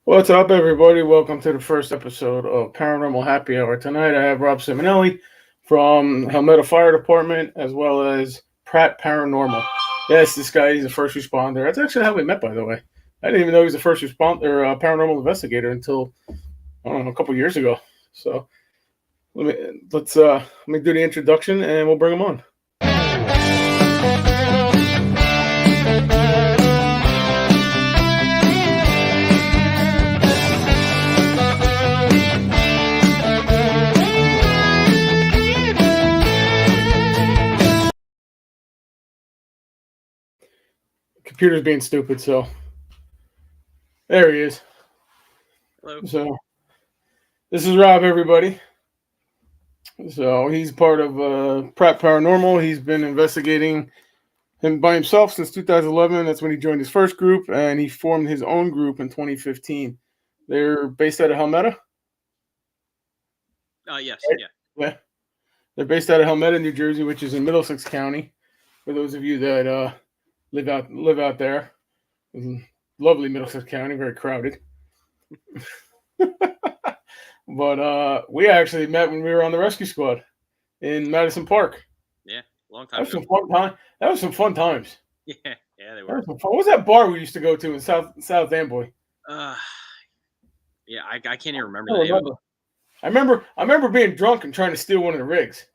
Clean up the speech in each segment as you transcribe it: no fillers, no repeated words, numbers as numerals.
What's up, everybody? Welcome to the first episode of Paranormal Happy Hour. Tonight, I have Rob Simonelli from Helmeta Fire Department, as well as P.R.A.T Paranormal. Yes, this guy, he's a first responder. That's actually how we met, by the way. I didn't even know he was a first responder, paranormal investigator until, I don't know, a couple years ago. So let me do the introduction, and we'll bring him on. Computer's being stupid, so there he is. Hello. So this is Rob, everybody. So he's part of P.R.A.T Paranormal. He's been investigating him by himself since 2011. That's when he joined his first group, and he formed his own group in 2015. They're based out of Helmeta. Yes, Right? yeah. Yeah. They're based out of Helmeta, New Jersey, which is in Middlesex County. For those of you that live out there, lovely Middlesex County, very crowded. But we actually met when we were on the rescue squad in Madison Park. Yeah, long That time was ago. some fun time. That was some fun times. Yeah, they That were. was some fun. What was that bar we used to go to in South Amboy? Yeah, I can't even remember I the name of remember. I remember being drunk and trying to steal one of the rigs.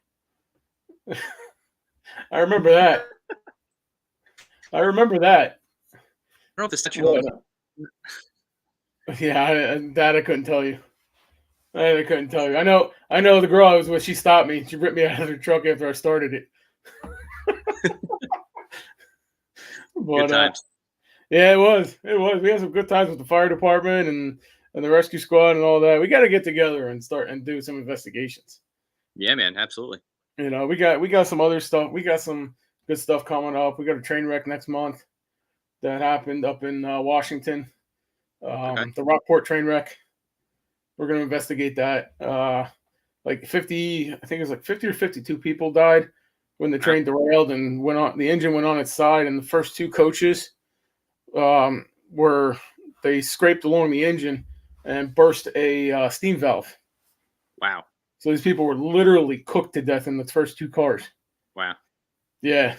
I remember that. I remember that. I don't know if the statue But, was. yeah, that I couldn't tell you. I couldn't tell you. I know the girl I was with. She stopped me. She ripped me out of the truck after I started it. But, Good times. Yeah, it was. It was. We had some good times with the fire department and the rescue squad and all that. We got to get together and start and do some investigations. Yeah, man, absolutely. You know, we got some other stuff. We got some good stuff coming up. We got a train wreck next month that happened up in Washington. Okay. The Rockport train wreck. We're going to investigate that. Like 50, I think it was like 50 or 52 people died when the train derailed and went on. The engine went on its side, and the first two coaches they scraped along the engine and burst a steam valve. Wow. So these people were literally cooked to death in the first two cars. Wow. Yeah.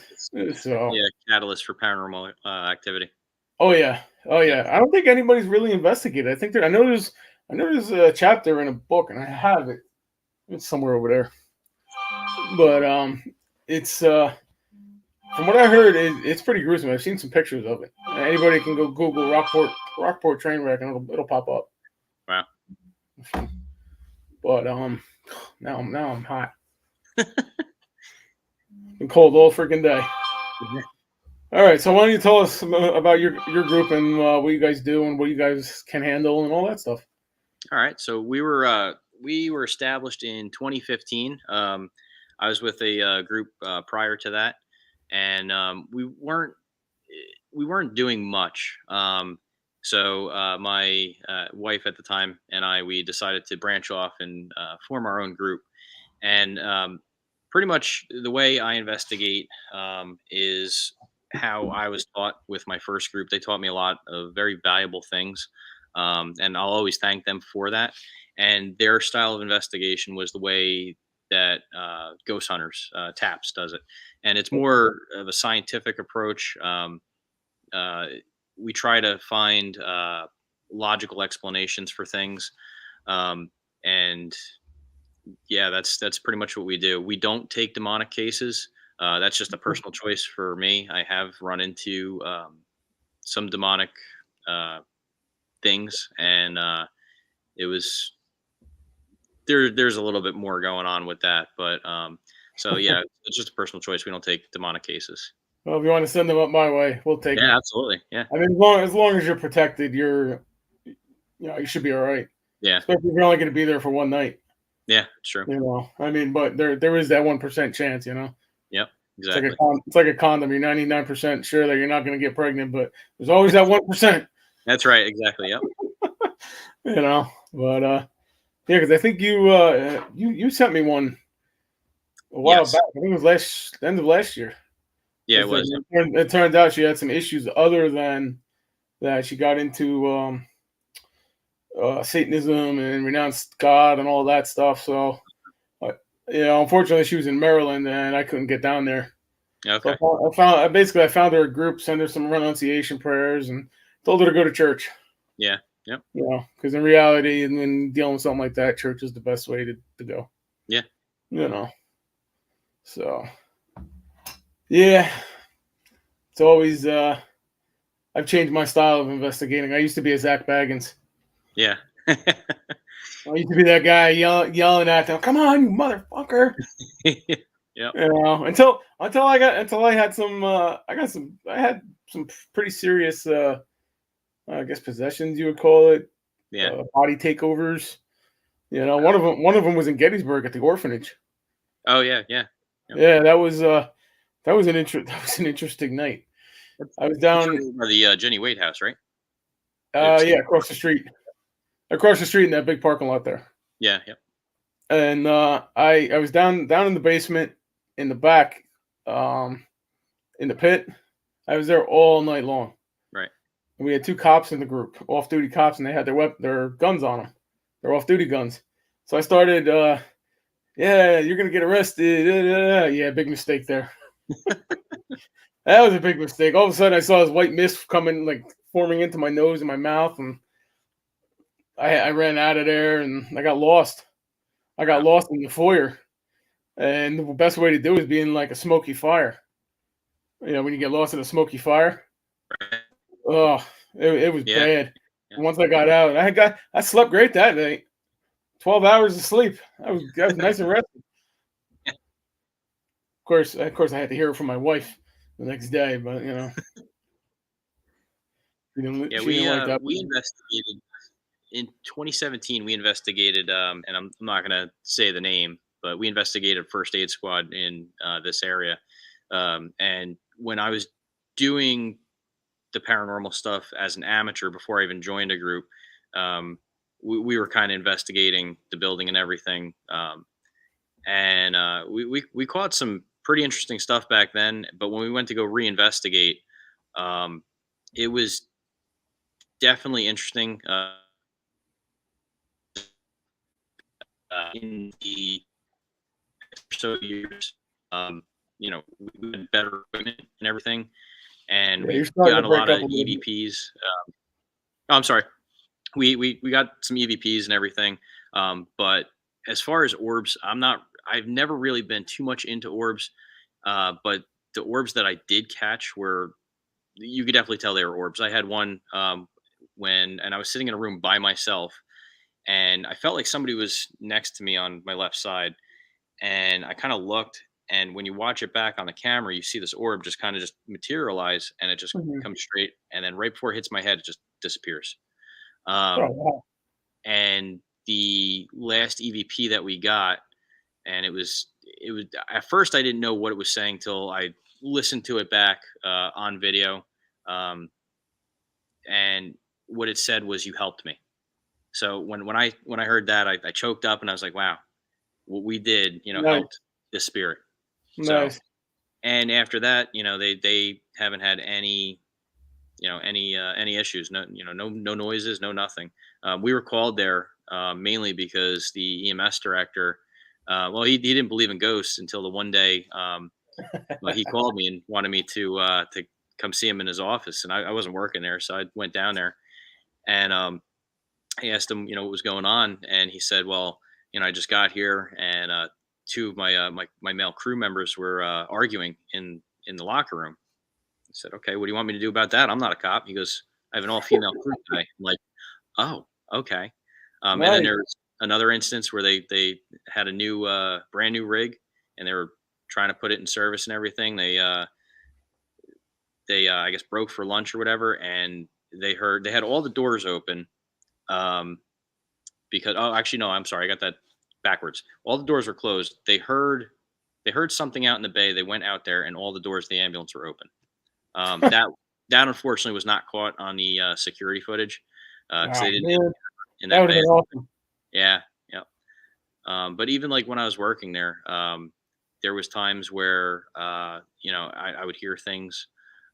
So Yeah, catalyst for paranormal activity. Oh yeah. I don't think anybody's really investigated. I think I know there's a chapter in a book, and I have it. It's somewhere over there. But it's from what I heard, it's pretty gruesome. I've seen some pictures of it. Anybody can go Google Rockport train wreck, and it'll pop up. Wow. But now I'm hot. Been cold all freaking day. All right, so why don't you tell us about your group and what you guys do and what you guys can handle and all that stuff? All right, so we were established in 2015. I was with a group prior to that, and we weren't doing much. So my wife at the time and we decided to branch off and form our own group. And pretty much the way I investigate is how I was taught with my first group. They taught me a lot of very valuable things, and I'll always thank them for that. And their style of investigation was the way that Ghost Hunters TAPS does it, and it's more of a scientific approach. We try to find logical explanations for things, and yeah, that's pretty much what we do. We don't take demonic cases. That's just a personal choice for me. I have run into some demonic things, and it was there's a little bit more going on with that, but so yeah, it's just a personal choice. We don't take demonic cases. Well, if you want to send them up my way, we'll take them. Yeah, absolutely. Yeah. I mean, as long as you're protected, you should be all right. Yeah. Especially if you're only going to be there for one night. Yeah, it's true. You know, I mean, but there is that 1% chance. You know. Yep. Exactly. It's like a condom. You're 99% sure that you're not going to get pregnant, but there's always that 1%. That's right. Exactly. Yep. You know, but yeah, because I think you sent me one a while back. I think it was end of last year. Yeah, it was. It turned out she had some issues other than that. She got into Satanism and renounced God and all that stuff. So, uh, unfortunately, she was in Maryland and I couldn't get down there. So Okay. I found her a group, sent her some renunciation prayers, and told her to go to church. Yeah. Yep. Because in reality, and when dealing with something like that, church is the best way to go. Yeah. You know, so yeah, it's always I've changed my style of investigating. I used to be a Zach Baggins. Yeah. I used to be that guy yelling at them, "Come on, you motherfucker!" Yep. Until I had some I had some pretty serious I guess possessions you would call it, Yeah. body takeovers. One of them was in Gettysburg at the orphanage. Oh yeah. Yeah. Yep. Yeah, that was an interesting night. I was That's down, right by the Jenny Wade house, right? It's yeah, across the street in that big parking lot there. yeah. Yep. And I was down in the basement in the back, um, in the pit. I was there all night long. Right. And we had two cops in the group, off duty cops, and they had their guns on them. They're off duty guns. So I started, yeah, you're gonna get arrested. Yeah, big mistake there. That was a big mistake. All of a sudden, I saw this white mist coming, like forming into my nose and my mouth, and I ran out of there, and I got lost. I got Wow. lost in the foyer, and the best way to do it is be in like a smoky fire. When you get lost in a smoky fire, Right. oh, it was Yeah. bad. Yeah. Once I got out, I slept great that night. 12 hours of sleep. I was nice and rested. Of course, I had to hear it from my wife the next day, but Yeah. she didn't like that. We investigated in 2017. We investigated, and I'm not gonna say the name, but we investigated first aid squad in this area. And when I was doing the paranormal stuff as an amateur before I even joined a group, um, we were kind of investigating the building and everything. And we caught some pretty interesting stuff back then. But when we went to go reinvestigate, um, it was definitely interesting. In the so years, um, we had better equipment and everything, and Yeah, you're we starting to got a break lot up of a little bit. EVPs. Oh, I'm sorry. We got some EVPs and everything. But as far as orbs, I've never really been too much into orbs. But the orbs that I did catch were, you could definitely tell they were orbs. I had one and I was sitting in a room by myself, and I felt like somebody was next to me on my left side, and I kind of looked. And when you watch it back on the camera, you see this orb just kind of just materialize, and it just Mhm. comes straight, and then right before it hits my head, it just disappears. Oh, Um, wow. and the last EVP that we got, and it was at first I didn't know what it was saying till I listened to it back on video, um, and what it said was, "You helped me." So when I heard that, I choked up and I was like, "Wow, what we did, Nice, helped this spirit." So, nice. and after that, they haven't had any issues, no noises, no nothing. We were called there mainly because the EMS director, well, he didn't believe in ghosts until the one day, well, he called me and wanted me to come see him in his office, and I wasn't working there, so I went down there, and I asked him, what was going on, and he said, well, I just got here, and two of my male crew members were arguing in the locker room. I said, "Okay, what do you want me to do about that? I'm not a cop." He goes, "I have an all-female crew today." I'm like, "Oh, okay." And then Nice. there's another instance where they had a new brand new rig, and they were trying to put it in service and everything. They I guess broke for lunch or whatever, and they had all the doors open, um, because oh, actually no, I'm sorry, I got that backwards. All the doors were closed. They heard something out in the bay. They went out there, and all the doors of the ambulance were open. That unfortunately was not caught on the security footage because Oh, they didn't man, in that that would have bay. been awesome. Yeah, yeah. But even like when I was working there, there was times where I would hear things,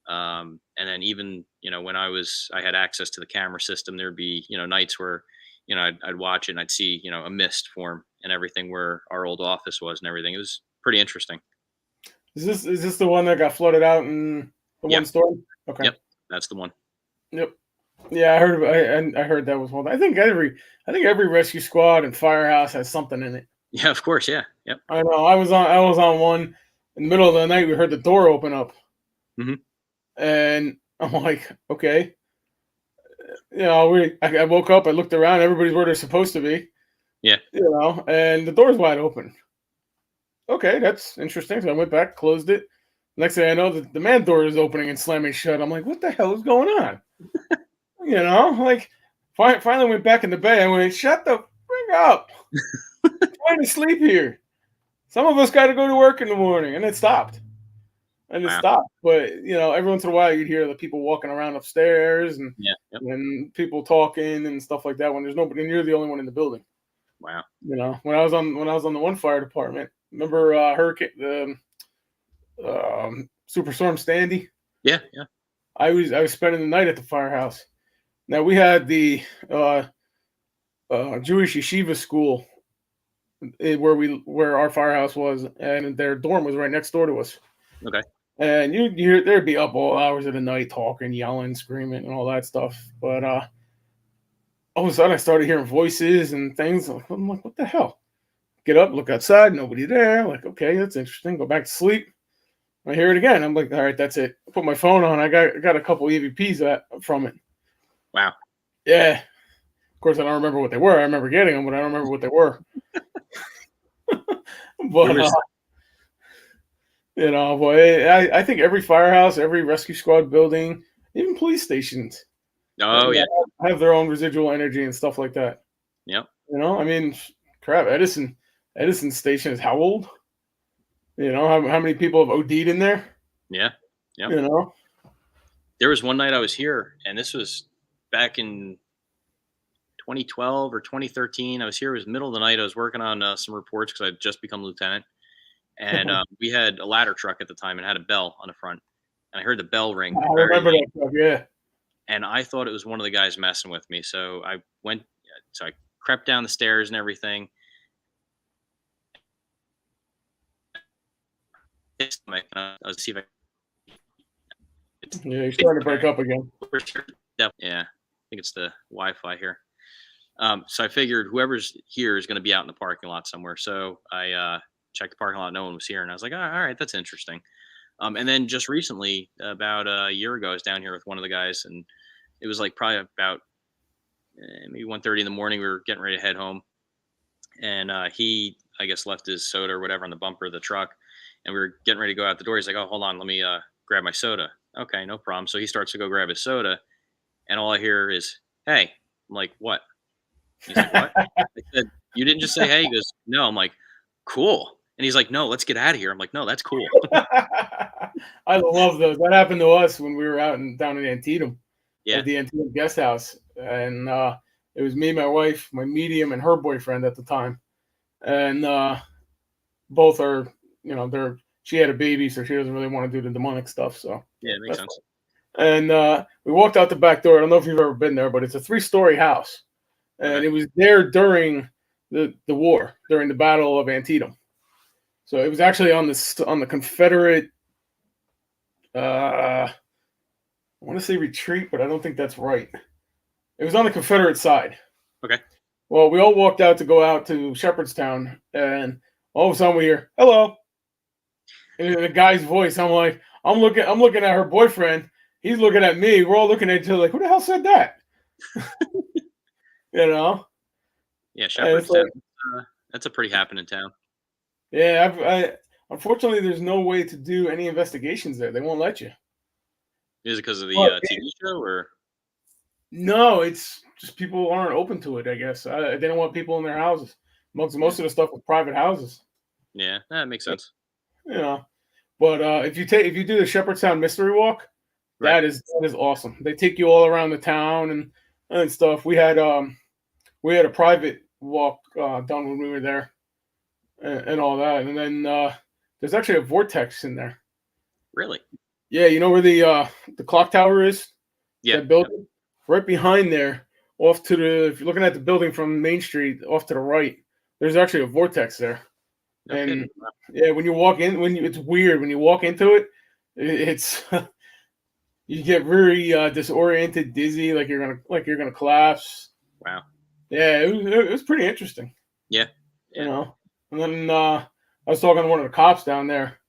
and then even when I had access to the camera system, there'd be nights where I'd watch it and I'd see, a mist form and everything where our old office was and everything. It was pretty interesting. Is this the one that got flooded out in the Yeah. one storm? Okay. Yep. That's the one. Yep. Yeah, I heard. I heard that was one. I think every rescue squad and firehouse has something in it. Yeah, of course. Yeah. Yep. I know. I was on one in the middle of the night. We heard the door open up, Hmm. and I'm like, okay. I woke up. I looked around. Everybody's where they're supposed to be. Yeah. And the door's wide open. Okay, that's interesting. So I went back, closed it. Next thing I know, the man door is opening and slamming shut. I'm like, what the hell is going on? Like finally went back in the bay. I went, shut the frig up. I'm trying to sleep here. Some of us got to go to work in the morning, and it stopped. Wow. But every once in a while you'd hear the people walking around upstairs and Yeah. Yep. people talking and stuff like that when there's nobody, and you're the only one in the building. Wow. When I was on the one fire department, remember Hurricane Superstorm Sandy? Yeah. Yeah. I was spending the night at the firehouse. Now we had the Jewish yeshiva school where our firehouse was, and their dorm was right next door to us. Okay. And they'd be up all hours of the night talking, yelling, screaming, and all that stuff. But all of a sudden, I started hearing voices and things. I'm like, what the hell? Get up, look outside, nobody there. Like, okay, that's interesting. Go back to sleep. I hear it again. I'm like, all right, that's it. I put my phone on. I got a couple EVPs from it. Wow. Yeah. Of course, I don't remember what they were. I remember getting them, but I don't remember what they were. But boy, I think every firehouse, every rescue squad building, even police stations, Oh yeah. have their own residual energy and stuff like that. Yep. I mean, crap, Edison station is how old? How many people have OD'd in there? Yeah. Yep. There was one night I was here, and this was back in 2012 or 2013. I was here. It was middle of the night. I was working on some reports because I'd just become lieutenant, and we had a ladder truck at the time and had a bell on the front. And I heard the bell ring. I remember that stuff, yeah. And I thought it was one of the guys messing with me. So I crept down the stairs and everything. I was see if Yeah, you're starting to break up again. Yeah, I think it's the Wi-Fi here. So I figured whoever's here is going to be out in the parking lot somewhere. So I checked the parking lot. No one was here. And I was like, all right, that's interesting. And then just recently, about a year ago, I was down here with one of the guys, and it was like probably about maybe 1:30 in the morning. We were getting ready to head home. And he, I guess, left his soda or whatever on the bumper of the truck. And we were getting ready to go out the door. He's like, oh, hold on. Let me grab my soda. Okay, no problem. So he starts to go grab his soda. And all I hear is, hey. I'm like, what? He's like, what? I said, you didn't just say hey? He goes, no. I'm like, cool. And he's like, no, let's get out of here. I'm like, no, that's cool. I love those. That happened to us when we were down in Antietam. Yeah. At the Antietam guest house. And it was me, my wife, my medium, and her boyfriend at the time. And both are, she had a baby, so she doesn't really want to do the demonic stuff. So yeah, it makes sense. Cool. And we walked out the back door. I don't know if you've ever been there, but it's a 3-story house. And it was there during the war, during the Battle of Antietam. So it was actually on the Confederate, I want to say retreat, but I don't think that's right. It was on the Confederate side. Okay. Well, we all walked out to go out to Shepherdstown, and all of a sudden we hear, hello. And in the guy's voice, I'm like, I'm looking at her boyfriend. He's looking at me. We're all looking at each other like, who the hell said that? Yeah, Shepherdstown. That's a pretty happening town. Yeah, I unfortunately, there's no way to do any investigations there. They won't let you. Is it because of the TV show, or? No, it's just people aren't open to it, I guess. They don't want people in their houses. Most of the stuff with private houses. Yeah, that makes sense. But if you do the Shepherdstown Mystery Walk, right. that is awesome. They take you all around the town and stuff. We had a private walk done when we were there, and all that. And then there's actually a vortex in there. Really? Yeah, you know where the clock tower is? Yeah. That building? Right behind there off to the, if you're looking at the building from Main Street, off to the right, there's actually a vortex there. No And kidding. yeah, when you walk in, it's weird when you walk into it. It's you get very disoriented, dizzy, like you're gonna collapse. Wow. Yeah, it was pretty interesting, Yeah. you Yeah. know. And then I was talking to one of the cops down there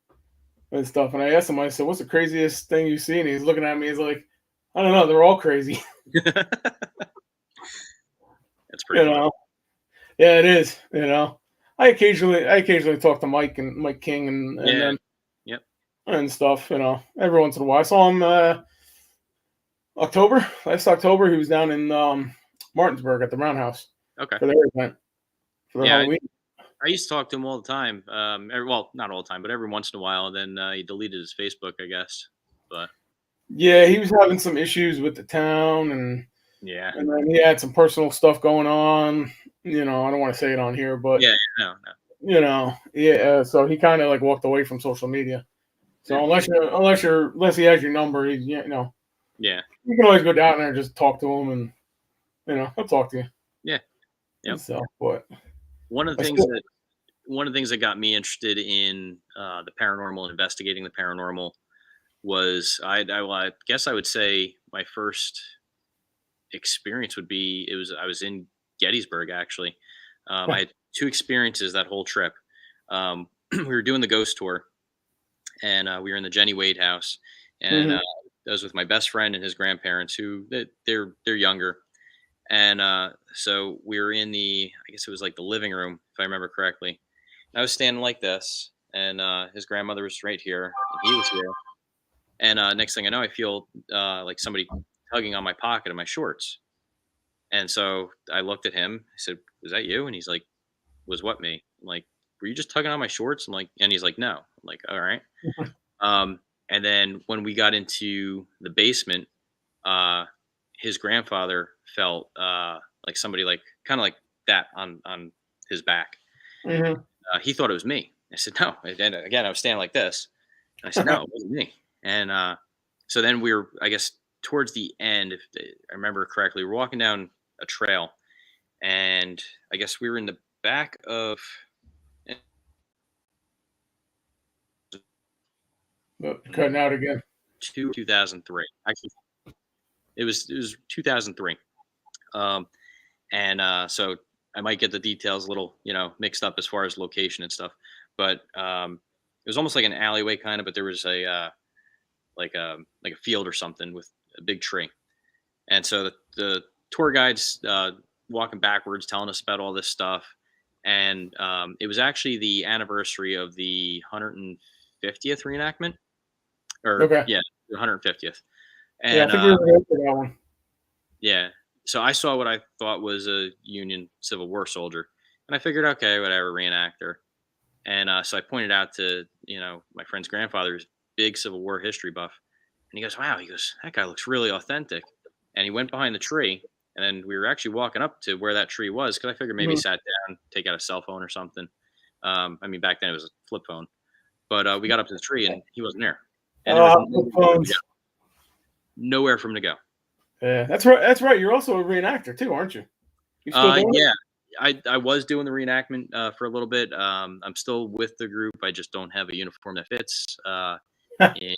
and stuff, and I asked him, I said, "What's the craziest thing you've seen?" And he's looking at me, he's like, "I don't know, they're all crazy." That's You pretty funny. know. Yeah, it is. I occasionally talk to Mike and Mike King and Yeah. then Yep. and stuff. Every once in a while. I saw him last October. He was down in Martinsburg at the Roundhouse Okay. for their event for their Yeah. Halloween. I used to talk to him all the time. Well, not all the time, but every once in a while. And then he deleted his Facebook, I guess. But Yeah, he was having some issues with the town, yeah. and then he had some personal stuff going on. I don't want to say it on here, but Yeah. No. No. yeah. So he kind of like walked away from social media. Yeah. So unless he has your number, Yeah. you can always go down there and just talk to him, and he'll talk to you Yeah. and Yep. stuff. But One of the I things still, that one of the things that got me interested in the paranormal and investigating the paranormal was I guess I would say my first experience would be I was in Gettysburg actually. I had two experiences that whole trip. We were doing the ghost tour, and we were in the Jenny Wade house, and Mhm. I was with my best friend and his grandparents, who they're younger, and so we were in the, I guess it was like the living room if I remember correctly. I was standing like this, and his grandmother was right here, and he was here. And next thing I know, I feel like somebody tugging on my pocket of my shorts. And so I looked at him. I said, "Was that you?" And he's like, "Was what, me?" I'm like, "Were you just tugging on my shorts?" And he's like, "No." I'm like, "All right." And then when we got into the basement, uh, his grandfather felt like somebody, like kind of like that on his back. Mhm. He thought it was me. I said, "No." And again, I was standing like this. And I said, "No, it wasn't me." And so then we were, I guess, towards the end, if I remember correctly, we're walking down a trail, and I guess we were in the back of Cutting out again. 2003. Actually, it was 2003. Um, and so I might get the details a little, mixed up as far as location and stuff. But it was almost like an alleyway kind of, but there was like a field or something with a big tree. And so the tour guides walking backwards, telling us about all this stuff. And it was actually the anniversary of the 150th reenactment, or Okay. yeah, the 150th. Yeah, I And think we were there for that one. yeah, so I saw what I thought was a Union Civil War soldier, and I figured, okay, whatever, reenactor. And so I pointed out to my friend's grandfather, who's a big Civil War history buff, and he goes, "Wow," he goes, "that guy looks really authentic." And he went behind the tree, and then we were actually walking up to where that tree was because I figured maybe he Mhm. sat down, take out a cell phone or something. I mean, back then it was a flip phone, but we got up to the tree and he wasn't there, and there was Flip nowhere for him to go. phones. Nowhere for him to go. Yeah, that's right. That's right. You're also a reenactor too, aren't you? You still doing it? Yeah, I was doing the reenactment for a little bit. I'm still with the group. I just don't have a uniform that fits. And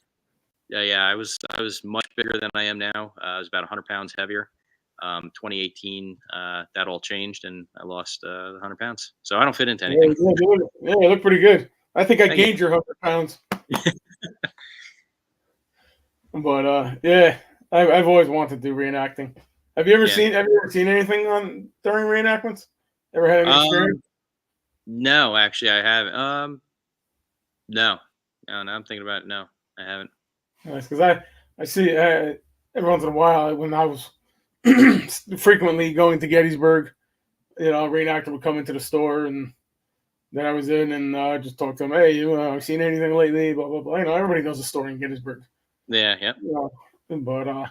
yeah, I was much bigger than I am now. I was about 100 pounds heavier. 2018, that all changed, and I lost 100 pounds. So I don't fit into Yeah, anything. you look pretty good. I think I Thank you. gained your 100 pounds, but yeah, I've always wanted to do reenacting. Have you ever Yeah. seen? Have you ever seen anything on during reenactments? Ever had any experience? Um. No, actually, I haven't. No. No. Now I'm thinking about it. No, I haven't. Nice, because I see every once in a while when I was frequently going to Gettysburg, a reenactor would come into the store and then I was in and just talked to him. Hey, seen anything lately? Blah blah blah. Everybody knows the story in Gettysburg. Yeah. Yep. You know, but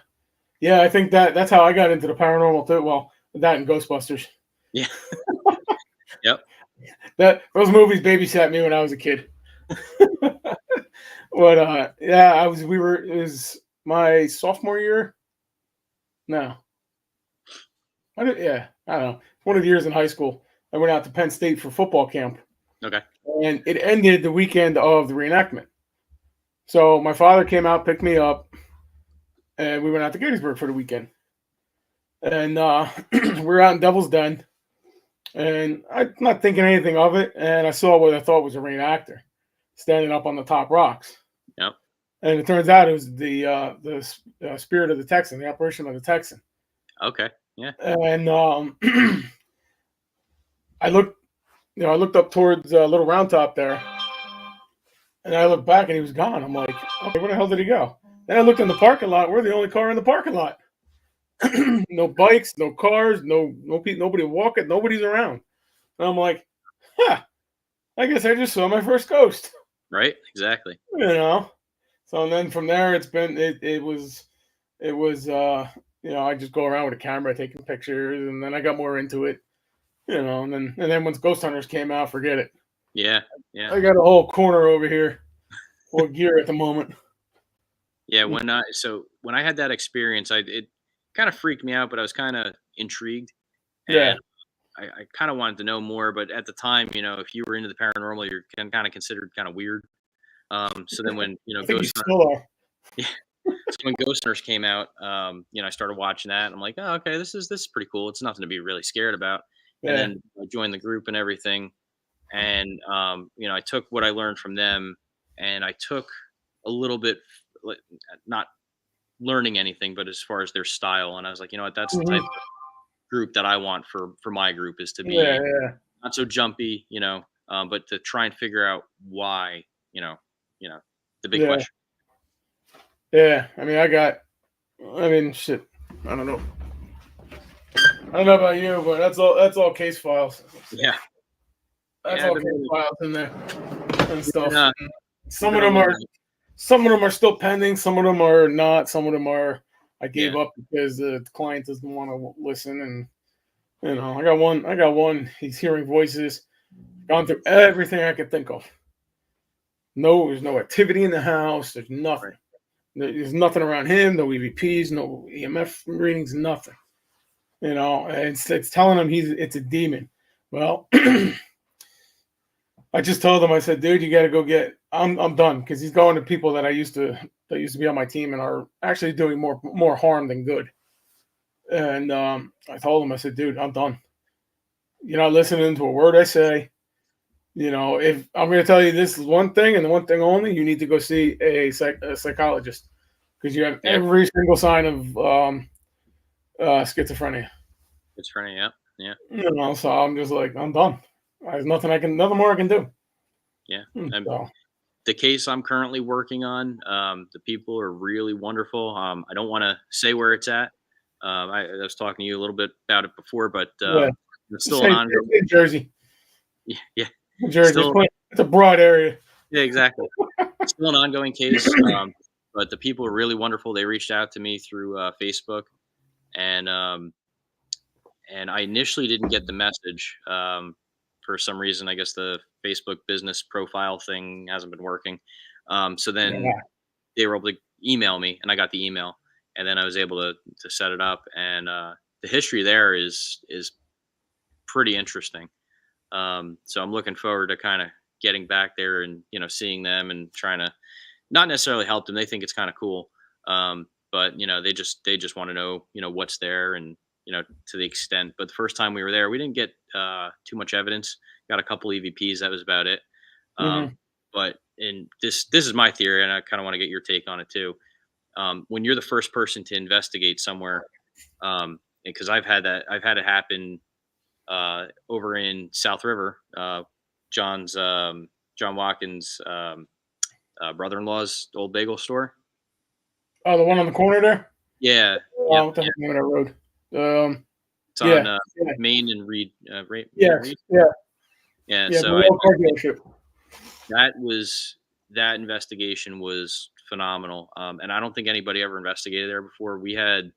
yeah, I think that's how I got into the paranormal too. Well, that and Ghostbusters. Yeah. Yep. That those movies babysat me when I was a kid. But yeah, I was. We were. It was my sophomore year. No, Yeah, I don't know. One of the years in high school, I went out to Penn State for football camp, Okay. and it ended the weekend of the reenactment. So my father came out, picked me up, and we went out to Gettysburg for the weekend. And we were out in Devil's Den, and I'm not thinking anything of it. And I saw what I thought was a reenactor standing up on the top rocks. Yep. And it turns out it was the spirit of the Texan, the apparition of the Texan. Okay. Yeah. And I looked, I looked up towards Little Round Top there, and I looked back, and he was gone. I'm like, okay, where the hell did he go? Then I looked in the parking lot. We're the only car in the parking lot. No bikes, no cars, nobody walking, nobody's around. And I'm like, huh, I guess I just saw my first ghost. Right. Exactly. You know. So and then from there, it was I just go around with a camera taking pictures, and then I got more into it. And then once Ghost Hunters came out, forget it. Yeah. Yeah. I got a whole corner over here for gear at the moment. Yeah. When I had that experience, it kind of freaked me out, but I was kind of intrigued, Yeah. and I kind of wanted to know more. But at the time, if you were into the paranormal, you're kind of considered kind of weird. So then when I think you Ghost still are. Yeah. So when Ghost Hunters came out, I started watching that, and I'm like, oh, okay, this is pretty cool. It's nothing to be really scared about. And Yeah. then I joined the group and everything, and I took what I learned from them, and I took a little bit, like, not learning anything, but as far as their style, and I was like, you know what, that's the type Mhm. of group that I want for my group is to Yeah. be Yeah. not so jumpy, but to try and figure out why, you know, the big Yeah. question. Yeah. Shit. I don't know. I don't know about you, but that's all case files. Yeah, That's yeah, all case files in there and been, stuff. uh, Some of been a them little are some of them are still pending. Some of them are not. Some of them are I yeah. gave up because the client doesn't want to listen. And I got one. I got one. He's hearing voices. Gone through everything I could think of. No, there's no activity in the house. There's Right. nothing. There's nothing around him. No EVPs. No EMF readings. Nothing. And it's telling him it's a demon. Well, I just told him, I said, dude, you got to go get. I'm done because he's going to people that used to be on my team and are actually doing more harm than good. And I told him, I said, dude, I'm done. You're not listening to a word I say. If I'm going to tell you this is one thing and the one thing only, you need to go see a psychologist because you have Yeah, every single sign of schizophrenia. it's funny. Yeah, yeah, So I'm just like, I'm done. There's nothing more I can do. yeah. So The case I'm currently working on, the people are really wonderful. I don't want to say where it's at. I was talking to you a little bit about it before, but yeah, it's it's still an in, ongoing. it's in Jersey. Yeah, yeah, Jersey. still, It's a broad area. yeah, exactly. Still an ongoing case. But the people are really wonderful. They reached out to me through Facebook, and I initially didn't get the message for some reason. I guess the Facebook business profile thing hasn't been working. So then Yeah. they were able to email me, and I got the email, and then I was able to set it up. And the history there is pretty interesting. So I'm looking forward to kind of getting back there and seeing them and trying to not necessarily help them. They think it's kind of cool, but they just want to know what's there and to the extent. But the first time we were there, we didn't get too much evidence. Got a couple EVPs. That was about it. Hmm. But in this is my theory, and I kind of want to get your take on it too. When you're the first person to investigate somewhere, because I've had it happen over in South River. John Watkins' brother-in-law's old bagel store. Oh, the one on the corner there. Yeah, yep, What the yeah. heck name of that road? It's on Yeah, yeah, Main and Reed, Main and yes, Reed. yeah, Yeah, yeah. so Below car dealership. that was that investigation was phenomenal. And I don't think anybody ever investigated there before. We had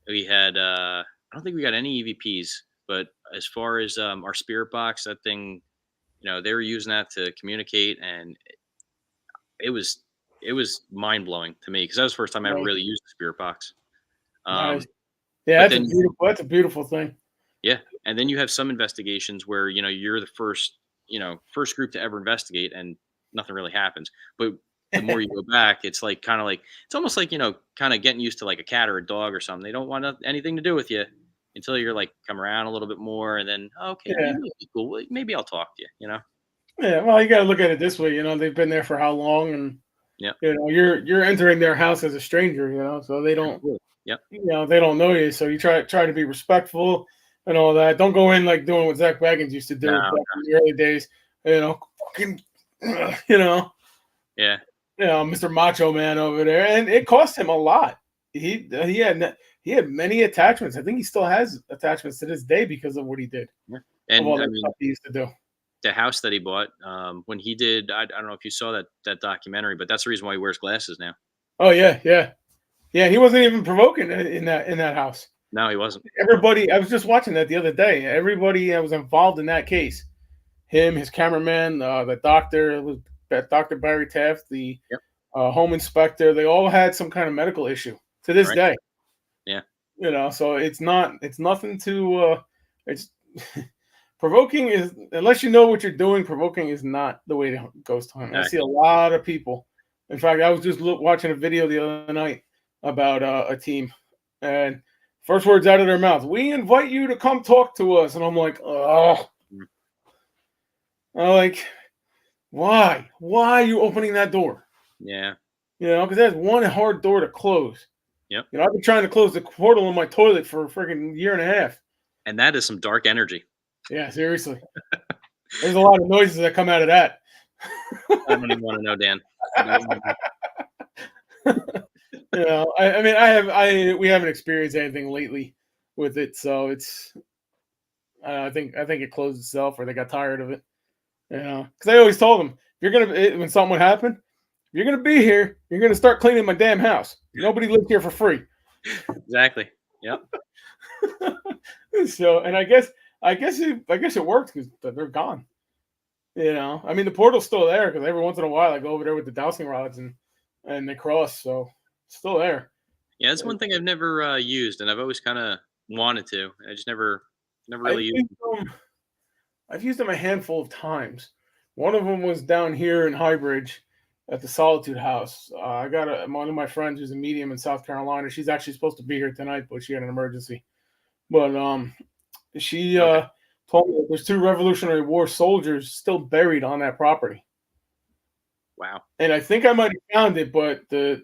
I don't think we got any EVPs, but as far as our spirit box, that thing, they were using that to communicate, and it was it was mind blowing to me because that was the first time I ever Nice, really used the spirit box. nice. Um, Yeah, But that's a then beautiful. That's a beautiful thing. yeah, and then you have some investigations where, you're the first, first group to ever investigate and nothing really happens. But the more you go back, it's like kind of like it's almost like, kind of getting used to like a cat or a dog or something. They don't want anything to do with you until you're like come around a little bit more and then okay, you Yeah, might be cool. Maybe I'll talk to you. yeah. Well, you got to look at it this way. They've been there for how long, and Yeah. you're entering their house as a stranger. So they don't Absolutely. Yep. they don't know you. So you try to be respectful and all that. Don't go in like doing what Zach Baggins used to do No. back in the early days. Fucking, you know, Yeah. Mr. Macho Man over there, and it cost him a lot. He had many attachments. I think he still has attachments to this day because of what he did, Yeah. of all And I the mean, stuff he used to do. the house that he bought, when he did, I don't know if you saw that documentary, but that's the reason why he wears glasses now. Oh yeah, yeah, yeah. He wasn't even provoking in that house. No, he wasn't. No. Everybody, I was just watching that the other day. Everybody that was involved in that case, him, his cameraman, the doctor, it was Dr. Barry Taft, the Yep. home inspector, they all had some kind of medical issue to this Right. day. Yeah. So it's nothing to, it's provoking is, unless you know what you're doing, provoking is not the way it goes time. I see a Exactly. lot of people. In fact, I was just watching a video the other night about a team, and first words out of their mouth, "We invite you to come talk to us," and I'm like, oh, Mm. I'm like, why? Why are you opening that door? Yeah. Because that's one hard door to close. Yep. I've been trying to close the portal in my toilet for a freaking year and a half. And that is some dark energy. Yeah, seriously. There's a lot of noises that come out of that. I don't even want to know, Dan. I don't want to. I mean, we haven't experienced anything lately with it, so it's. I think it closed itself, or they got tired of it. Because I always told them, if you're when something would happen, if you're gonna be here, you're gonna start cleaning my damn house. Nobody lives here for free. Exactly. Yep. So, and I guess it worked because they're gone. I mean, the portal's still there because every once in a while I go over there with the dowsing rods and they cross, so it's still there. Yeah, that's one thing I've never used, and I've always kind of wanted to. I just never I've really used. used them. I've used them a handful of times. One of them was down here in Highbridge at the Solitude House. I got one of my friends who's a medium in South Carolina. She's actually supposed to be here tonight, but she had an emergency. But she Okay. told me that there's two Revolutionary War soldiers still buried on that property. Wow. And I think I might have found it, but the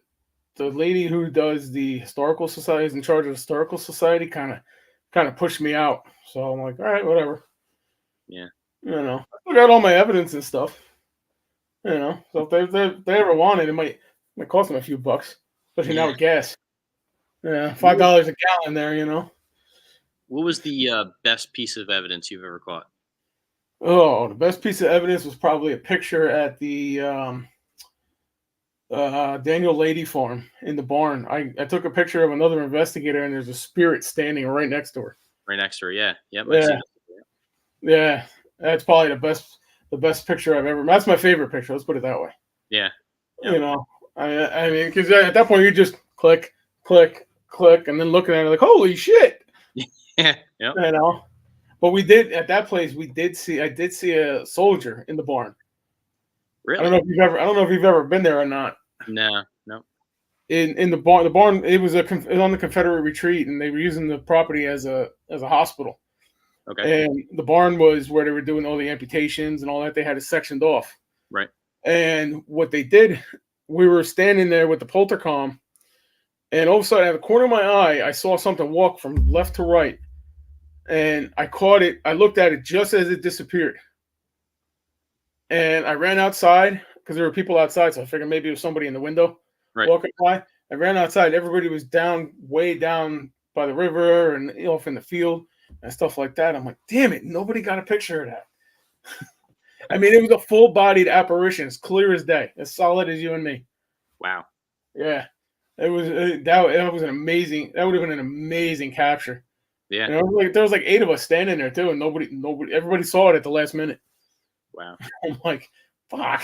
lady who does the historical society is in charge of the historical society kind of pushed me out. So I'm like, all right, whatever. Yeah. I still got all my evidence and stuff. So if they ever want it, it might cost them a few bucks, especially now Yeah. with gas. Yeah, What was, $5 a gallon there. what was the best piece of evidence you've ever caught? Oh, the best piece of evidence was probably a picture at the Daniel Lady farm in the barn. I took a picture of another investigator, and there's a spirit standing right next to her. Right next to her. Yeah. Yep. I've Yeah, seen it. yeah, that's probably the best picture I've ever. That's my favorite picture. Let's put it that way. Yeah. Yep. You know, I mean, because at that point you just click, click, click, and then looking at it like, holy shit, Yeah. Yep. you know. But we did at that place. I did see a soldier in the barn. Really? I don't know if you've ever been there or not. No. No. In the barn, it was it was on the Confederate retreat, and they were using the property as a hospital. Okay. And the barn was where they were doing all the amputations and all that. They had it sectioned off. Right. And what they did, we were standing there with the poltercom, and all of a sudden, at the corner of my eye, I saw something walk from left to right, and I caught it. I looked at it just as it disappeared, and I ran outside because there were people outside, so I figured maybe it was somebody in the window Right. walking by. I ran outside. Everybody was way down by the river and off in the field and stuff like that. I'm like, damn it, nobody got a picture of that. I mean, it was a full-bodied apparition, as clear as day, as solid as you and me. Wow. Yeah, it was that was an amazing. That would have been an amazing capture. Yeah. There was like 8 of us standing there too, and everybody saw it at the last minute. Wow. I'm like, fuck.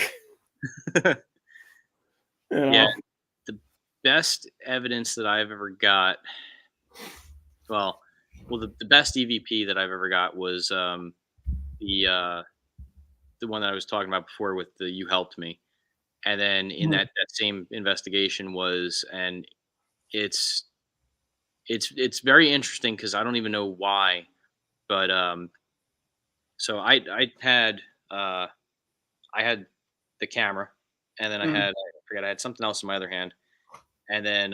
Yeah. The best evidence that I've ever got. well, the best EVP that I've ever got was the uh, the one that I was talking about before with the "You helped me," and then in Mhm. that same investigation was, and it's it's very interesting because I don't even know why, but so uh I had the camera, and then Mhm. I forget, I had something else in my other hand, and then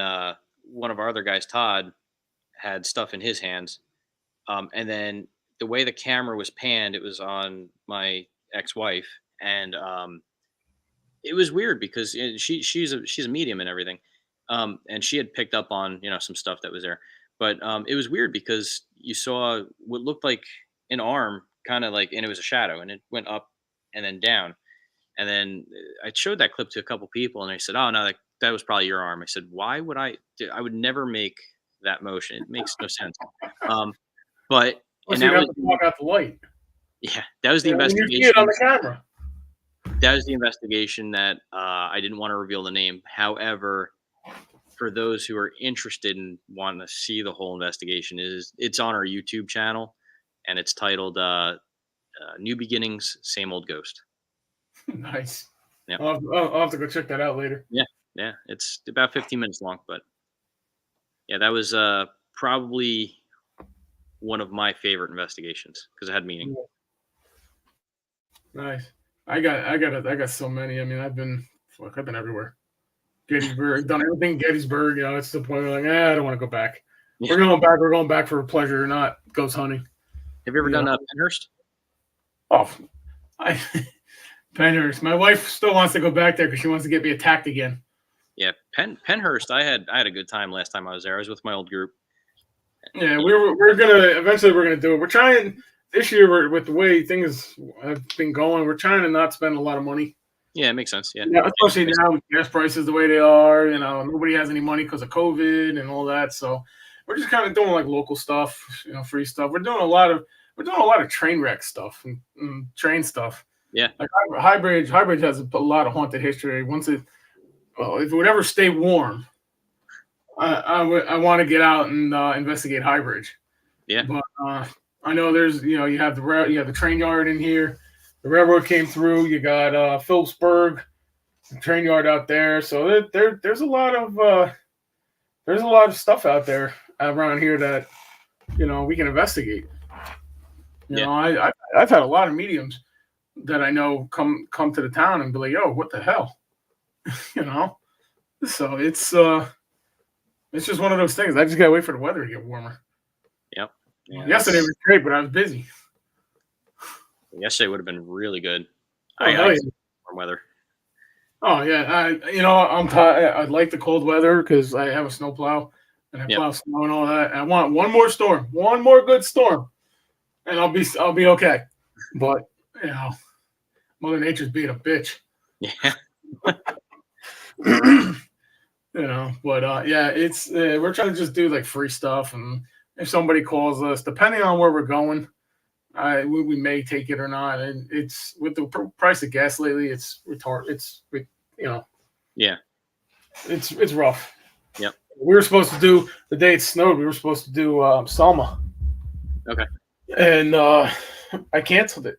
one of our other guys, Todd, had stuff in his hands, and then the way the camera was panned, it was on my ex-wife, and it was weird because she's a medium and everything, and she had picked up on some stuff that was there, but it was weird because you saw what looked like an arm, kind of like, and it was a shadow, and it went up and then down, and then I showed that clip to a couple people, and they said, "Oh no, that was probably your arm." I said, "Why would I? I would never make that motion. It makes no sense." Um, but Plus, and you'd that have was to block out the light. yeah, that was the Yeah, when you see it on investigation. the camera. That was the investigation that I didn't want to reveal the name. However, for those who are interested in wanting to see the whole investigation, it's on our YouTube channel, and it's titled "New Beginnings, Same Old Ghost." Nice. Yeah, I'll have to go check that out later. yeah, yeah. It's about 15 minutes long, but yeah, that was probably one of my favorite investigations because it had meaning. Yeah, nice. I got so many. I mean, I've been everywhere. Gettysburg, done everything Gettysburg. It's the point where like, I don't want to go back. Yeah. We're going back. We're going back for pleasure, not ghost hunting. Have you ever You done know. Penhurst? Oh, I Penhurst. My wife still wants to go back there because she wants to get me attacked again. Yeah, Penhurst. I had a good time last time I was there. I was with my old group. Yeah, You know, we're gonna eventually we're gonna do it. We're trying this year with the way things have been going. We're trying to not spend a lot of money. yeah, it makes sense. Yeah, Yeah, yeah, especially now with gas prices the way they are. Nobody has any money because of COVID and all that. So we're just kind of doing like local stuff, free stuff. We're doing a lot of train wreck stuff and train stuff. yeah, Like High Bridge has a lot of haunted history. If it would ever stay warm, I want to get out and investigate High Bridge. yeah, But I know there's you have you have the train yard in here. The railroad came through. You got Phillipsburg, the train yard out there. So there's a lot of stuff out there around here that we can investigate. yeah, I've had a lot of mediums that I know come to the town and be like, "Yo, what the hell?" you know. So it's just one of those things. I just gotta wait for the weather to get warmer. yep. Yeah, Yesterday was great, but I was busy. yesterday would have been really good. Oh I hell yeah! just warm weather. Oh yeah, I'm tired. I like the cold weather because I have a snowplow and I Yep. plow snow and all that. And I want one more storm, one more good storm, and I'll be okay. But you know, Mother Nature's being a bitch. Yeah. But yeah, it's we're trying to just do like free stuff, and if somebody calls us, depending on where we're going, we may take it or not. And it's with the price of gas lately, it's retard. You know, Yeah. it's rough. Yep. We were supposed to do the day it snowed. We were supposed to do Selma, Okay. and I canceled it.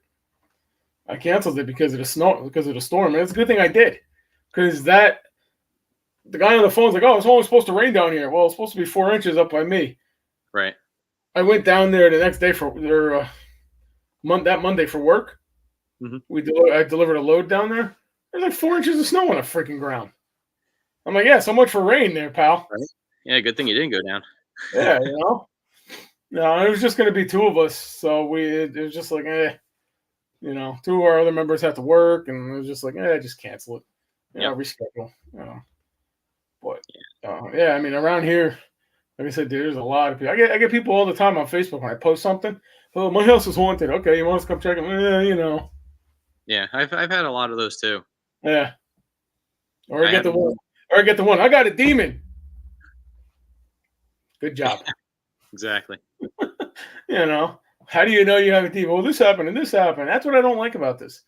I canceled it because of the snow, because of the storm. And it's a good thing I did, because the guy on the phone's like, "Oh, it's only supposed to rain down here." Well, it's supposed to be 4 inches up by me. Right. I went down there the next day for that Monday for work. Hmm. I delivered a load down there. There's like 4 inches of snow on the freaking ground. I'm like, yeah, so much for rain there, pal. Right. Yeah. Good thing you didn't go down. Yeah, No, it was just going to be two of us, so it was just like, two of our other members had to work, and it was just like, just cancel it. Yep. Reschedule. But yeah, I mean, around here, like I said, dude, there's a lot of people. I get people all the time on Facebook when I post something. Oh, my house is haunted. Okay, you want us to come check it? Yeah. I've had a lot of those too. Yeah. Or I I get had the one. one. Or I get the one. I got a demon. Good job. Exactly. How do you know you have a demon? Well, this happened and this happened. That's what I don't like about this.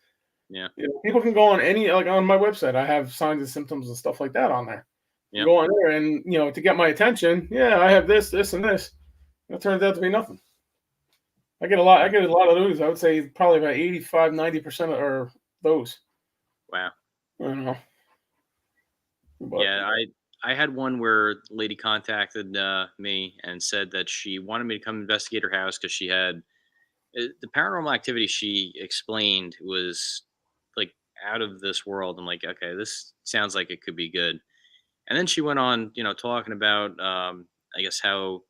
Yeah. People can go on on my website. I have signs and symptoms and stuff like that on there. You Yep. go on there and to get my attention. Yeah, I have this, and this. It turns out to be nothing. I get a lot of those. I would say probably about 85, 90% are those. Wow. I don't know. But Yeah, I had one where the lady contacted me and said that she wanted me to come investigate her house because she had the paranormal activity she explained was like out of this world. I'm like, okay, this sounds like it could be good. And then she went on, talking about, I guess how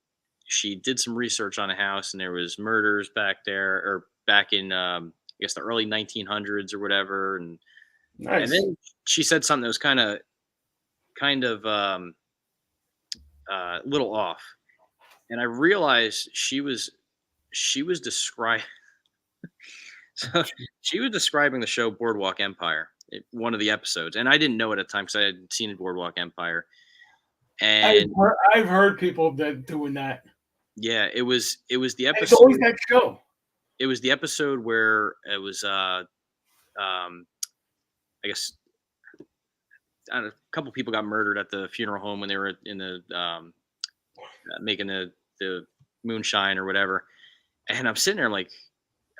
she did some research on a house and there was murders back there or back in, I guess the early 1900s or whatever. And nice. then she said something that was kind of little off, and I realized she was describing so she was describing the show Boardwalk Empire, one of the episodes, and I didn't know it at the time because I had seen Boardwalk Empire, and I've heard people that doing that. yeah, it was the It's always episode. that show. It was the episode where it was I guess I don't know, a couple people got murdered at the funeral home when they were in the making the moonshine or whatever. And I'm sitting there, I'm like,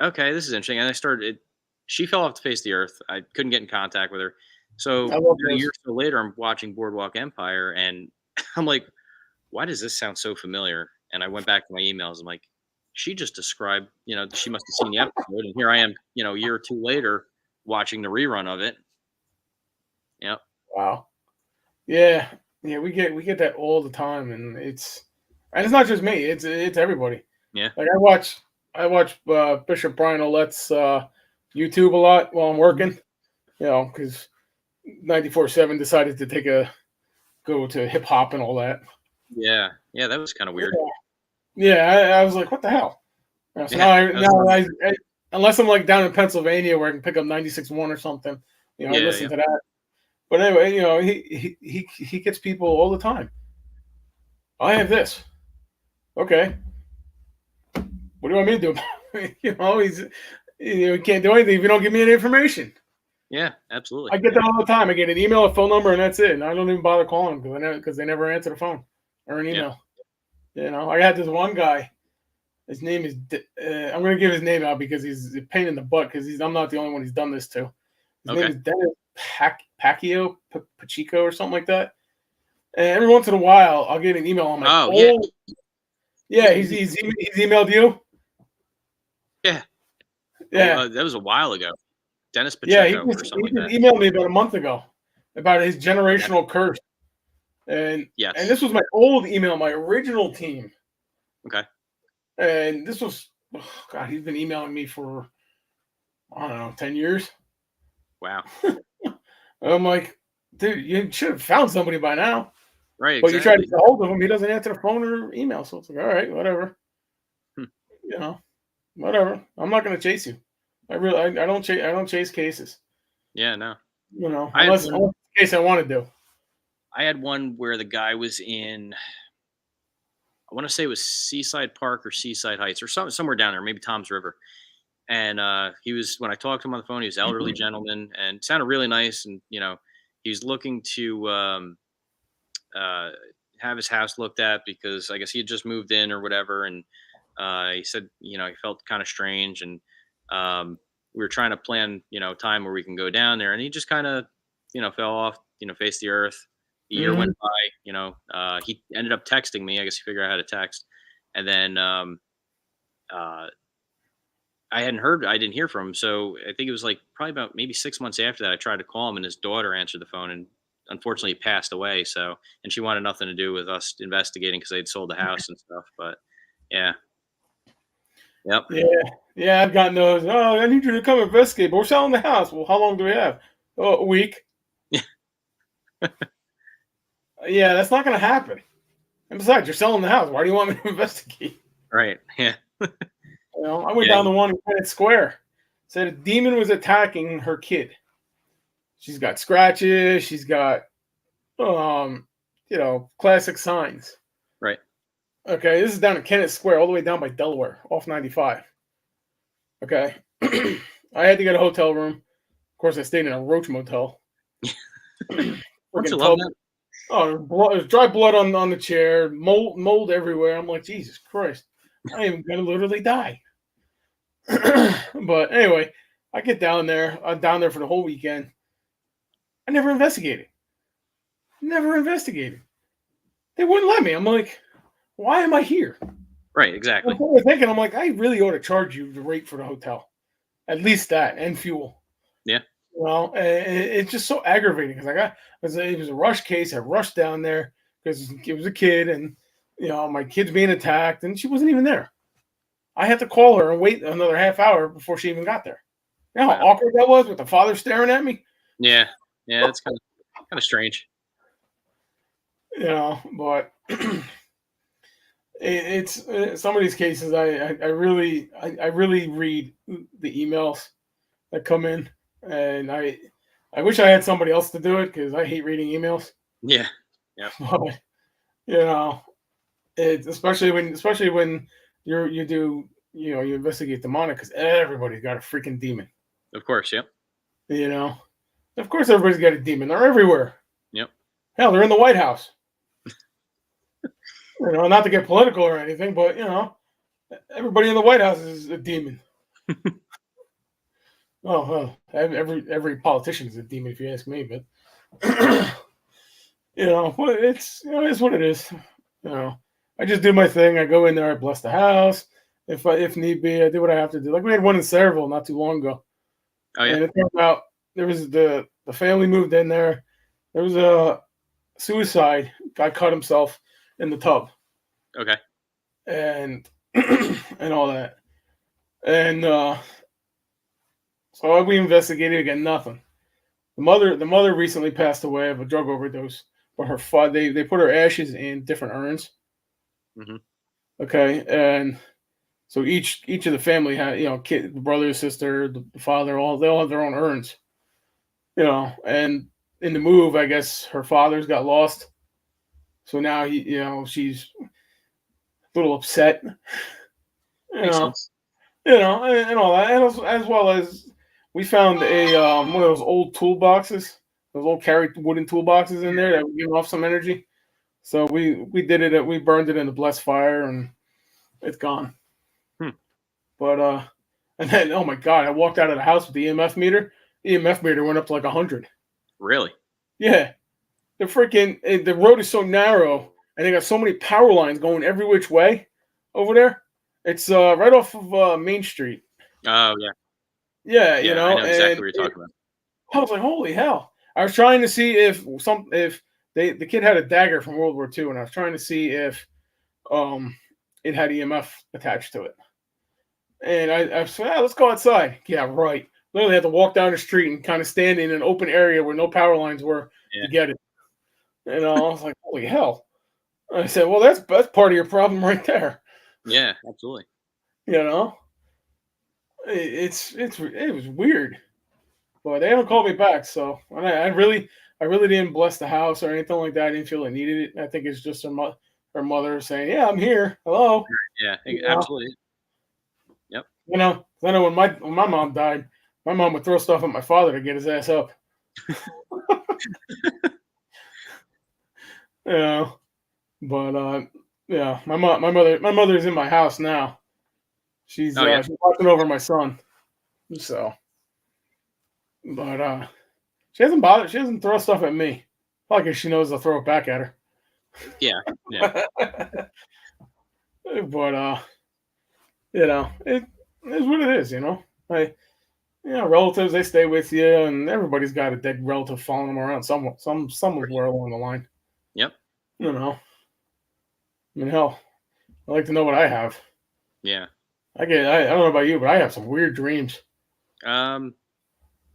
okay, this is interesting. And I started. She fell off the face of the earth. I couldn't get in contact with her. So I love a year those. or so later, I'm watching Boardwalk Empire, and I'm like, why does this sound so familiar? And I went back to my emails. I'm like, she just described. She must have seen the episode, and here I am. A year or two later, watching the rerun of it. Yep. Wow. Yeah. Yeah, we get that all the time, and it's not just me. It's everybody. Yeah. Like I watch Bishop Brian Olette's YouTube a lot while I'm Mhm. working. Because 94.7 decided to go to hip hop and all that. Yeah. Yeah. That was kind of weird. Yeah, I was like, what the hell? So Yeah. That was fun. unless I'm like down in Pennsylvania where I can pick up 96.1 or something, I Yeah. listen Yeah. to that. But anyway, he gets people all the time. I have this. Okay, what do you want me to do? He can't do anything if you don't give me any information. Yeah. Absolutely. I get Yeah. that all the time. I get an email, a phone number, and that's it. And I don't even bother calling them because they never answer the phone or an Yeah. email. I had this one guy. His name is. I'm going to give his name out because he's a pain in the butt. Because I'm not the only one he's done this to. His name Okay. is Dennis Pachico or something like that. And every once in a while, I'll get an email on my Oh yeah. old. Yeah, he's emailed you. Yeah. Oh, Yeah, that was a while ago. Dennis yeah. Pacheco or something He like just that. emailed me about a month ago about his Okay. generational curse, and Yes. this was my old email, my original team, Okay. and this was, God, he's been emailing me for I don't know 10 years. Wow. And I'm like, dude, you should have found somebody by now. Right. But you try to Exactly. get a hold of him, he doesn't answer the phone or email. So it's like, all right, whatever. Hmm. You know, whatever. I'm not going to chase you. I don't chase. I don't chase cases. Yeah. No. I had Unless one. the case I want to do. I had one where the guy was in. I want to say it was Seaside Park or Seaside Heights or somewhere down there, maybe Tom's River. And he was when I talked to him on the phone, he was an elderly gentleman and sounded really nice. And he was looking to uh, have his house looked at because I guess he had just moved in or whatever. And he said, he felt kind of strange, and we were trying to plan, time where we can go down there, and he just kind of, fell off, face the earth. The year Mm-hmm. went by, he ended up texting me. I guess he figured out how to text, and then uh, I didn't hear from him. So I think it was like probably about maybe 6 months after that, I tried to call him, and his daughter answered the phone, and unfortunately he passed away. So, and she wanted nothing to do with us investigating because they'd sold the house and stuff. But yeah, yep, Yeah, yeah. I've gotten those. Oh, I need you to come investigate. But we're selling the house. Well, how long do we have? Oh, a week. Yeah, that's not going to happen. And besides, you're selling the house. Why do you want me to investigate? right, yeah, I went yeah, down the one in Bennett Square. Said a demon was attacking her kid. She's got scratches. She's got, um, classic signs. right, Okay, this is down in Kennett Square, all the way down by Delaware, off 95. Okay, I had to get a hotel room. Of course, I stayed in a roach motel. don't you Freaking love tub. that? Oh, there's dry blood on the chair, mold everywhere. I'm like, Jesus Christ. I am gonna literally die. But anyway, I get down there. I'm down there for the whole weekend. I never investigated. Never investigated. They wouldn't let me. I'm like, why am I here? Right, I'm exactly. thinking, I'm like, I really ought to charge you the rate for the hotel, at least that, and fuel. Yeah, Well, it's just so aggravating because it was a rush case. I rushed down there because it was a kid, and my kid's being attacked, and she wasn't even there. I had to call her and wait another half hour before she even got there. You know how wow. awkward that was with the father staring at me. Yeah, yeah, that's kind of strange. But it's some of these cases. I really read the emails that come in, and I wish I had somebody else to do it because I hate reading emails. Yeah, yeah, But you know, it's especially when you investigate demonic because everybody's got a freaking demon. of course. Yep, You know, of course everybody's got a demon. They're everywhere. yep. Hell, they're in the White House. Not to get political or anything, but everybody in the White House is a demon. Well, every politician is a demon if you ask me. But it's what it is. I just do my thing. I go in there. I bless the house. If need be, I do what I have to do. Like we had one in Sayreville not too long ago, Oh yeah. and it turned out there was the family moved in there. There was a suicide. Guy cut himself in the tub, Okay. and and all that. And so we investigated again. Nothing. The mother recently passed away of a drug overdose, but her father they put her ashes in different urns. Hmm. Okay, and so each of the family had kid, the brother, sister, the father, they all have their own urns. And in the move, I guess her father's got lost, so now she's a little upset. You Makes know, sense. and all that, and as well as we found a one of those old toolboxes, those old carry wooden toolboxes in there that would give off some energy. So we did it. We burned it in a blessed fire, and it's gone. Hmm. But and then oh my god, I walked out of the house with the EMF meter. The EMF meter went up to like 100. Really? Yeah, the road is so narrow, and they got so many power lines going every which way over there. It's right off of Main Street. Oh yeah, Yeah, yeah. I know exactly and what you're talking about. I was like, holy hell! I was trying to see if the kid had a dagger from World War II, and I was trying to see if um it had EMF attached to it. And I said, let's go outside. Yeah, right. Literally had to walk down the street and kind of stand in an open area where no power lines were Yeah, to get it. And I was like, holy hell. I said, well, that's part of your problem right there. yeah, absolutely. You know, it was weird, but they haven't called me back. So I really didn't bless the house or anything like that. I didn't feel I needed it. I think it's just her mother saying, yeah, I'm here. Hello. Yeah, You know, absolutely. Yep. I know when my mom died, my mom would throw stuff at my father to get his ass up. You know, but yeah, my mother's in my house now. Oh yeah. She's watching over my son. So, but she hasn't bothered. She doesn't throw stuff at me. Probably because she knows I'll throw it back at her. Yeah. Yeah. But it is what it is. I relatives, they stay with you, and everybody's got a dead relative following them around somewhere along the line. Yep. You know, I mean, hell, I like to know what I have. Yeah. I don't know about you, but I have some weird dreams. Um,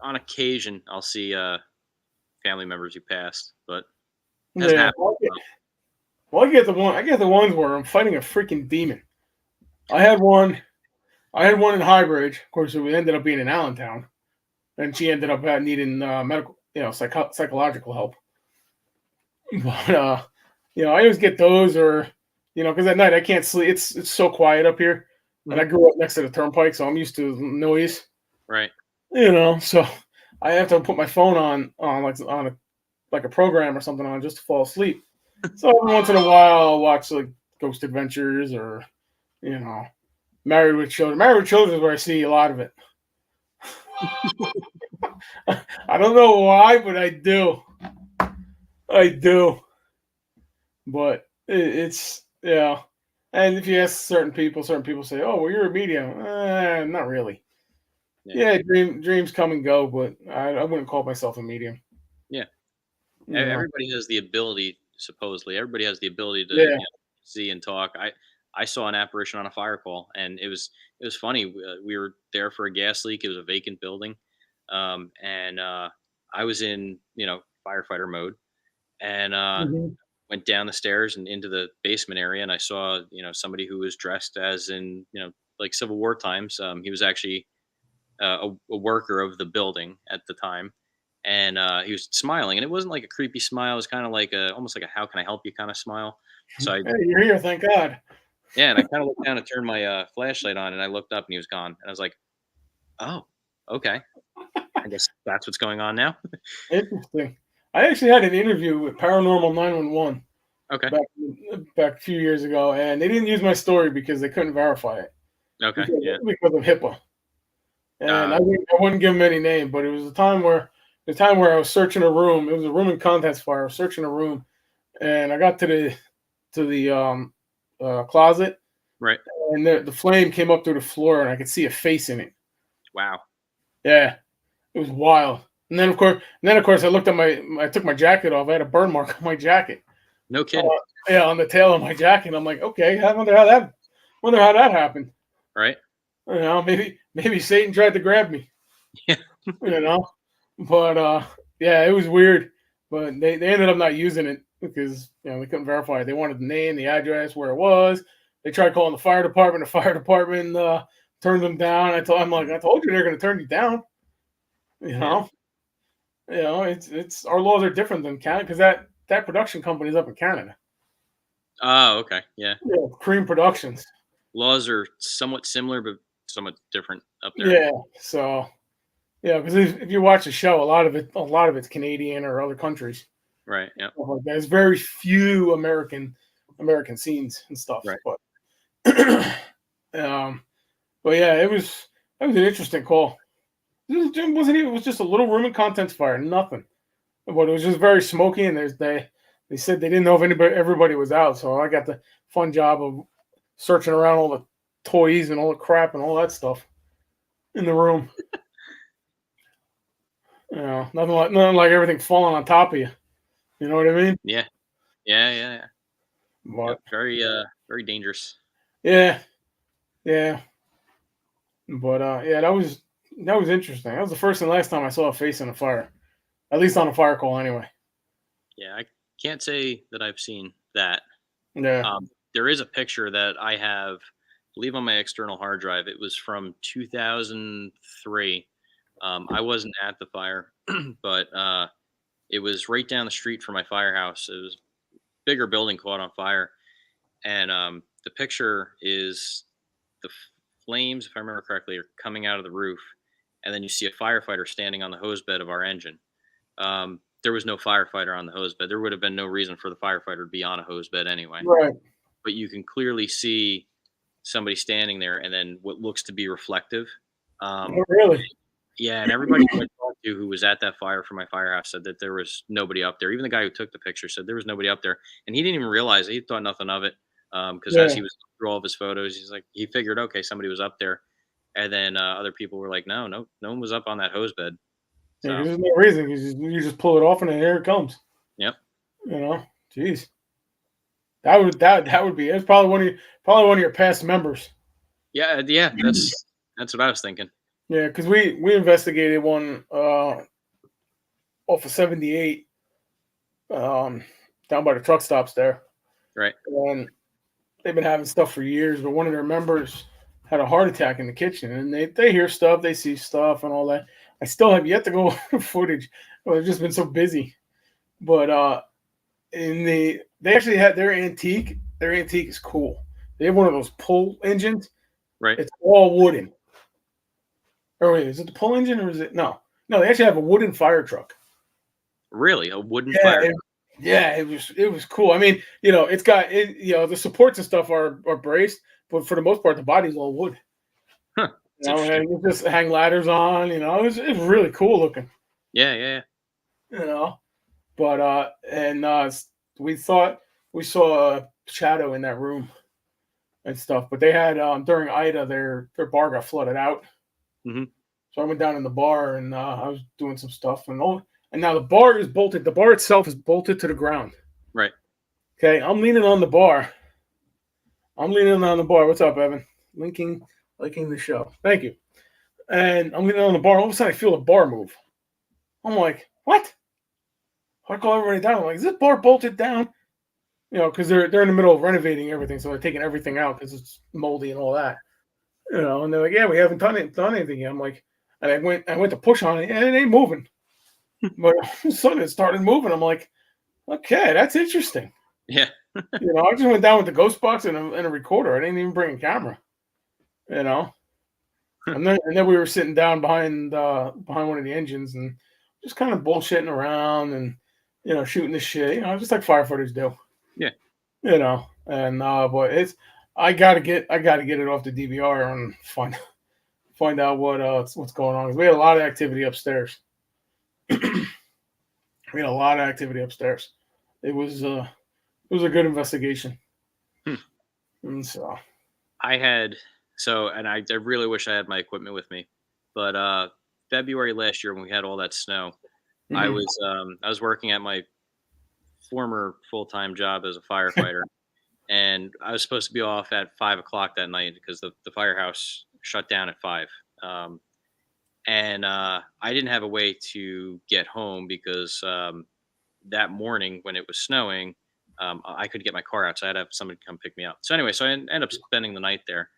on occasion, I'll see family members who passed, but hasn't Yeah, happened. I get the ones where I'm fighting a freaking demon. I had one. I had one in Highbridge. Of course, it ended up being in Allentown, and she ended up needing medical, psychological help. But I always get those, or because at night I can't sleep. It's so quiet up here, and I Mhm. grew up next to the turnpike, so I'm used to noise. Right. So I have to put my phone on a program or something on just to fall asleep. So every once in a while, I'll watch like Ghost Adventures or you know, Married with Children. Married with Children is where I see a lot of it. I don't know why, but I do. I do. But it's yeah. And if you ask certain people say, "Oh, well, you're a medium." Not really. Yeah. Yeah, dreams come and go, but I wouldn't call myself a medium. Yeah. You know. Everybody has the ability, supposedly, everybody has the ability to, Yeah. see and talk. I saw an apparition on a fire call, and it was funny. We were there for a gas leak. It was a vacant building, and I was in firefighter mode, and Mhm. went down the stairs and into the basement area, and I saw somebody who was dressed as in like Civil War times. He was actually a worker of the building at the time, and he was smiling, and it wasn't like a creepy smile. It was kind of like almost like a "How can I help you" kind of smile. So I Hey, you're here. Thank God. yeah, and I kind of looked down and turned my flashlight on, and I looked up, and he was gone, and I was like, "Oh, okay, I guess that's what's going on now." Interesting. I actually had an interview with Paranormal 911 Okay, back back a few years ago, and they didn't use my story because they couldn't verify it okay, because, yeah, because of HIPAA. And uh, I wouldn't give them any name, but it was the time where I was searching a room. It was a room and contents fire. I was searching a room, and I got to the closet, right, and the flame came up through the floor, and I could see a face in it. wow, Yeah, it was wild. And then of course, I took my jacket off. I had a burn mark on my jacket. no Uh, kidding, yeah, on the tail of my jacket. I'm like, okay, I wonder how that happened. right? Maybe Satan tried to grab me. Yeah, You know, but yeah, it was weird. But they ended up not using it because they couldn't verify it. They wanted the name, the address, where it was. They tried calling the fire department. The fire department turned them down. I told you they're going to turn you down. You yeah. know, it's our laws are different than Canada because that production company is up in Canada. Oh, okay, yeah. Yeah, Cream Productions. Laws are somewhat similar, but somewhat different up there. Yeah, so yeah, because if you watch the show, a lot of it's Canadian or other countries. Right. Yeah. Stuff like that. There's very few American scenes and stuff, Right. but um, but yeah, it was an interesting call. It wasn't even. It was just a little room and contents fire, nothing. But it was just very smoky, and they said they didn't know if everybody was out, so I got the fun job of searching around all the toys and all the crap and all that stuff in the room. Nothing like everything falling on top of you. You know what I mean? Yeah. Yeah. Yeah. Yeah. Yep. But Very dangerous. yeah, yeah. But yeah, that was interesting. That was the first and last time I saw a face in a fire, at least on a fire call, anyway. Yeah. I can't say that I've seen that. Yeah. There is a picture that I have, believe on my external hard drive. It was from 2003. I wasn't at the fire, but it was right down the street from my firehouse. It was a bigger building caught on fire, and the picture is the flames, if I remember correctly, are coming out of the roof, and then you see a firefighter standing on the hose bed of our engine. There was no firefighter on the hose bed. There would have been no reason for the firefighter to be on a hose bed anyway. Right. But you can clearly see somebody standing there, and then what looks to be reflective. Oh, Um, really? yeah, and everybody who I talked to who was at that fire for my firehouse said that there was nobody up there. Even the guy who took the picture said there was nobody up there, and he didn't even realize it. He thought nothing of it because as Yeah. he was through all of his photos, he's like he figured, okay, somebody was up there, and then other people were like, no, no, no one was up on that hose bed. Yeah. 'Cause So, there's no reason. You just pull it off, and then here it comes. yep, You know. Jeez. That would be. It's probably one of your past members. yeah, yeah. That's what I was thinking. Yeah, because we investigated one off of 78 um, down by the truck stops there, Right. and they've been having stuff for years. But one of their members had a heart attack in the kitchen, and they hear stuff, they see stuff, and all that. I still have yet to go footage. Well, I've just been so busy. But they actually had their antique. Their antique is cool. They have one of those pull engines. Right. It's all wooden. Or wait, is it the pull engine or is it no? No, they actually have a wooden fire truck. Really, a wooden Yeah, fire. yeah, it was cool. I mean, it's got the supports and stuff are braced, but for the most part, the body's all wood. Huh. It's You know, interesting. and you just hang ladders on. You know, it was really cool looking. Yeah, yeah, yeah. You know, but we thought we saw a shadow in that room and stuff. But they had during Ida, their bar got flooded out. Hmm. So I went down in the bar and I was doing some stuff and now the bar is bolted. The bar itself is bolted to the ground. Right. Okay, I'm leaning on the bar. I'm leaning on the bar. What's up, Evan? Linking the show. Thank you. And I'm leaning on the bar. All of a sudden, I feel the bar move. I'm like, what? I call everybody down. I'm like, is this bar bolted down? You know, because they're in the middle of renovating everything, so they're taking everything out because it's moldy and all that. You know, and they're like, yeah, we haven't done anything yet. I'm like, and I went to push on it, and it ain't moving. But all of a sudden, it started moving. I'm like, okay, that's interesting. Yeah. You know, I just went down with the ghost box and a recorder. I didn't even bring a camera. You know, and then we were sitting down behind one of the engines and just kind of bullshitting around and shooting the shit. You know, just like firefighters do. Yeah. You know, and but I gotta get it off the DVR and find out what's going on. 'Cause we had a lot of activity upstairs. We had a lot of activity upstairs. It was a good investigation. Hmm. And so I had and I really wish I had my equipment with me, but February last year when we had all that snow, mhm. I was working at my former full time job as a firefighter, and I was supposed to be off at 5 o'clock that night because the firehouse shut down at 5. Um, and I didn't have a way to get home because that morning when it was snowing, I could get my car out, so I had to have somebody come pick me up. So anyway, so I ended up spending the night there.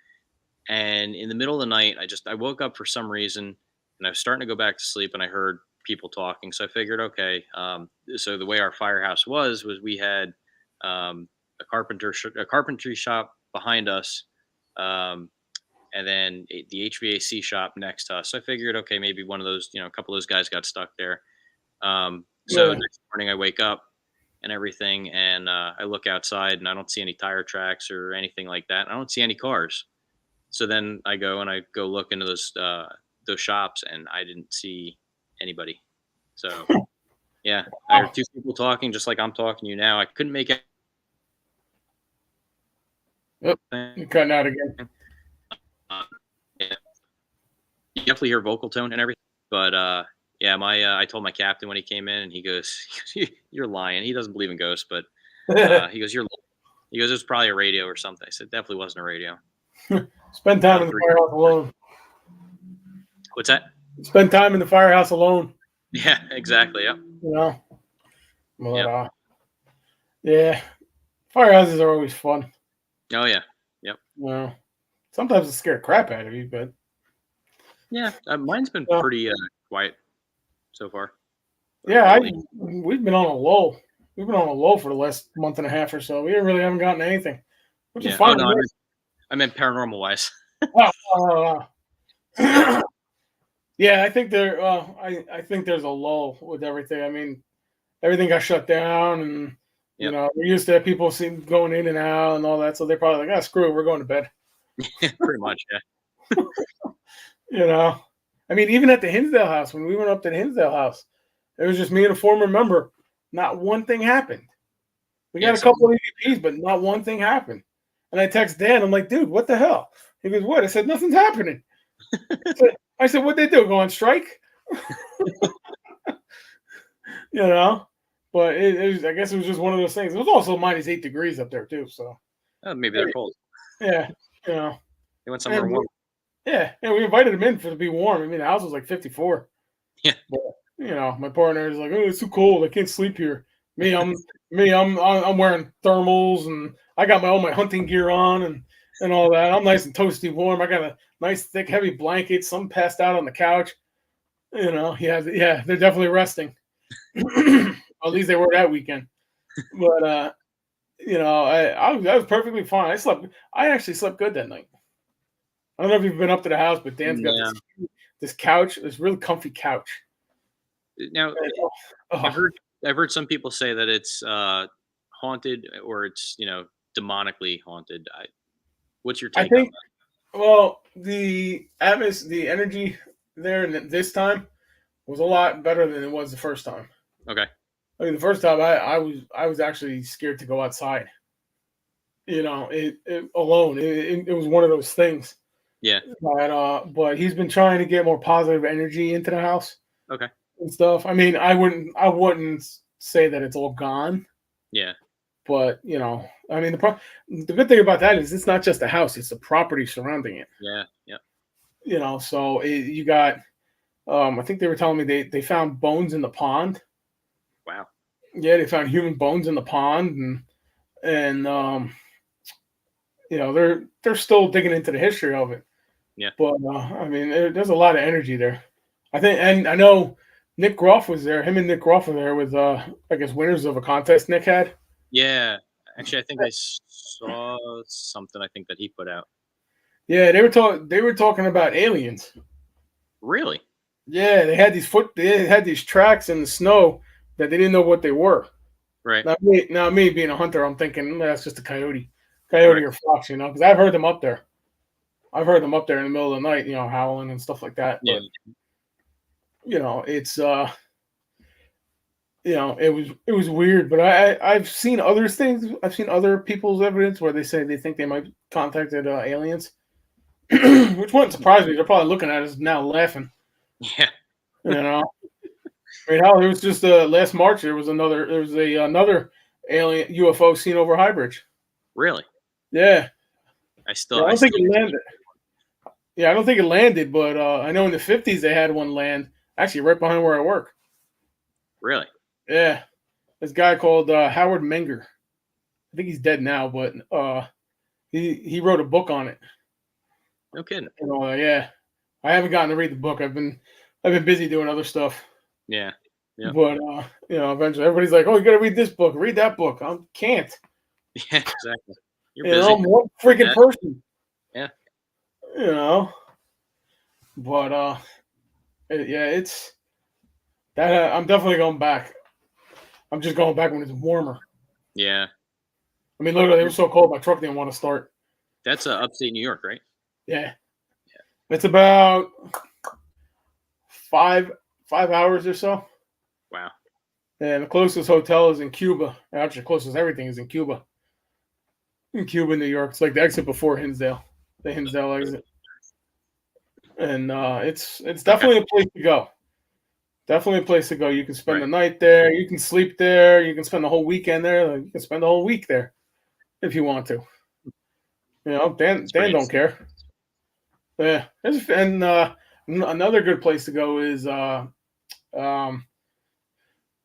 And in the middle of the night, I woke up for some reason, and I was starting to go back to sleep, and I heard people talking. So I figured, okay, so the way our firehouse was we had a carpentry shop behind us, um, and then the HVAC shop next to us. So I figured, okay, maybe one of those, a couple of those guys got stuck there. So Yeah. next morning I wake up and everything, and I look outside, and I don't see any tire tracks or anything like that. I don't see any cars. So then I go look into those shops, and I didn't see anybody. So yeah, I Oh, heard two people talking, just like I'm talking to you now. I couldn't make yep. anything. You're cutting out again. Yeah, you definitely hear vocal tone and everything, but yeah, my I told my captain when he came in, and he goes, "You're lying." He doesn't believe in ghosts, but he goes, "You're." He goes, "It was probably a radio or something." I said, "Definitely wasn't a radio." Spend I time in the agree. firehouse alone. What's that? Spend time in the firehouse alone. Yeah, exactly. Yep. You know. But Yep. yeah, firehouses are always fun. Oh yeah. Yep. You know. Sometimes it scare crap out of you, but Yeah. Mine's been uh, pretty quiet so far. yeah, Lately. we've been on a lull. We've been on a lull for the last month and a half or so. We really haven't gotten anything, which is Yeah. Oh fine no, with me. I meant paranormal wise. Wow. Yeah. Yeah, I think I think there's a lull with everything. I mean, everything got shut down, and Yep. we're used to people seeing going in and out and all that. So they're probably like, "Ah, screw it, we're going to bed." Pretty much. Yeah. You know, I mean, even at the Hinsdale house, when we went up to the Hinsdale house, it was just me and a former member. Not one thing happened. We Yeah. got a couple of EVPs, but not one thing happened. And I text Dan. I'm like, "Dude, what the hell?" He goes, "What?" I said, "Nothing's happening." I said, "What'd they do? Go on strike?" You know. But I guess it was just one of those things. It was also -8 degrees up there too. So Maybe they're cold. yeah, you know, They went somewhere and warm. yeah, we invited him in for to be warm. I mean, the house was like 54. Yeah. But my partner is like, "Oh, it's too cold. I can't sleep here." Me, I'm wearing thermals and I got all my hunting gear on and all that. I'm nice and toasty warm. I got a nice thick heavy blanket. Some passed out on the couch. Yeah, they're definitely resting. At least they were that weekend. But I was perfectly fine. I actually slept good that night. I don't know if you've been up to the house, but Dan's got Yeah. this couch, this really comfy couch. Now I've Oh, heard I've heard some people say that it's haunted or it's demonically haunted. What's your I take on think. Well, the energy there this time was a lot better than it was the first time. that? Okay. I mean, the first time I was actually scared to go outside. It alone. It was one of those things. Yeah. But he's been trying to get more positive energy into the house Okay. and stuff. I mean, I wouldn't say that it's all gone, Yeah. but I mean, the good thing about that is it's not just the house; it's the property surrounding it. Yeah. Yeah. So you got. I think they were telling me they found bones in the pond. Wow. Yeah, they found human bones in the pond, and they're still digging into the history of it. Yeah. But I mean, there's a lot of energy there. I think, and I know Nick Groff was there. Him and Nick Groff were there with, I guess, winners of a contest Nick had. Yeah. Actually, I think I saw something. I think that he put out. Yeah, they were talking about aliens. Really? Yeah, they had these tracks in the snow that they didn't know what they were. Right. Now me being a hunter, I'm thinking that's just a Right. coyote or fox, because I've heard them up there. I've heard them up there in the middle of the night, howling and stuff like that. Yeah. But it's it was weird. But I've seen other things. I've seen other people's evidence where they say they think they might contacted aliens, which wouldn't surprise me. They're probably looking at us now laughing. Yeah. You know, I mean, hell, it was just last March. There was another alien UFO seen over High Bridge. Really? Yeah, I yeah. still. I I don't think still. it landed. Yeah, I don't think it landed, but I know in the '50s they had one land actually right behind where I work. Really? Yeah, this guy called Howard Menger. I think he's dead now, but he wrote a book on it. No kidding. Yeah, I haven't gotten to read the book. I've been busy doing other stuff. Yeah. Yeah. But eventually everybody's like, "Oh, you got to read this book, read that book." I can't. Yeah. Exactly. You're busy. I'm one freaking Yeah. person. Yeah. You know, but yeah, it's that. I'm definitely going back. I'm just going back when it's warmer. Yeah. I mean, literally, it was so cold, my truck didn't want to start. That's upstate New York, right? Yeah, it's about five hours or so. Wow. And the closest hotel is in Cuba. Actually, closest everything is in Cuba. In Cuba, New York. It's like the exit before Hinsdale, the Hinsdale exit. And it's Okay. definitely a place to go. Definitely a place to go. You can spend Right. the night there. You can sleep there. You can spend the whole weekend there. Like, you can spend the whole week there if you want to. Dan It's pretty don't exciting. care. Yeah, and another good place to go is um,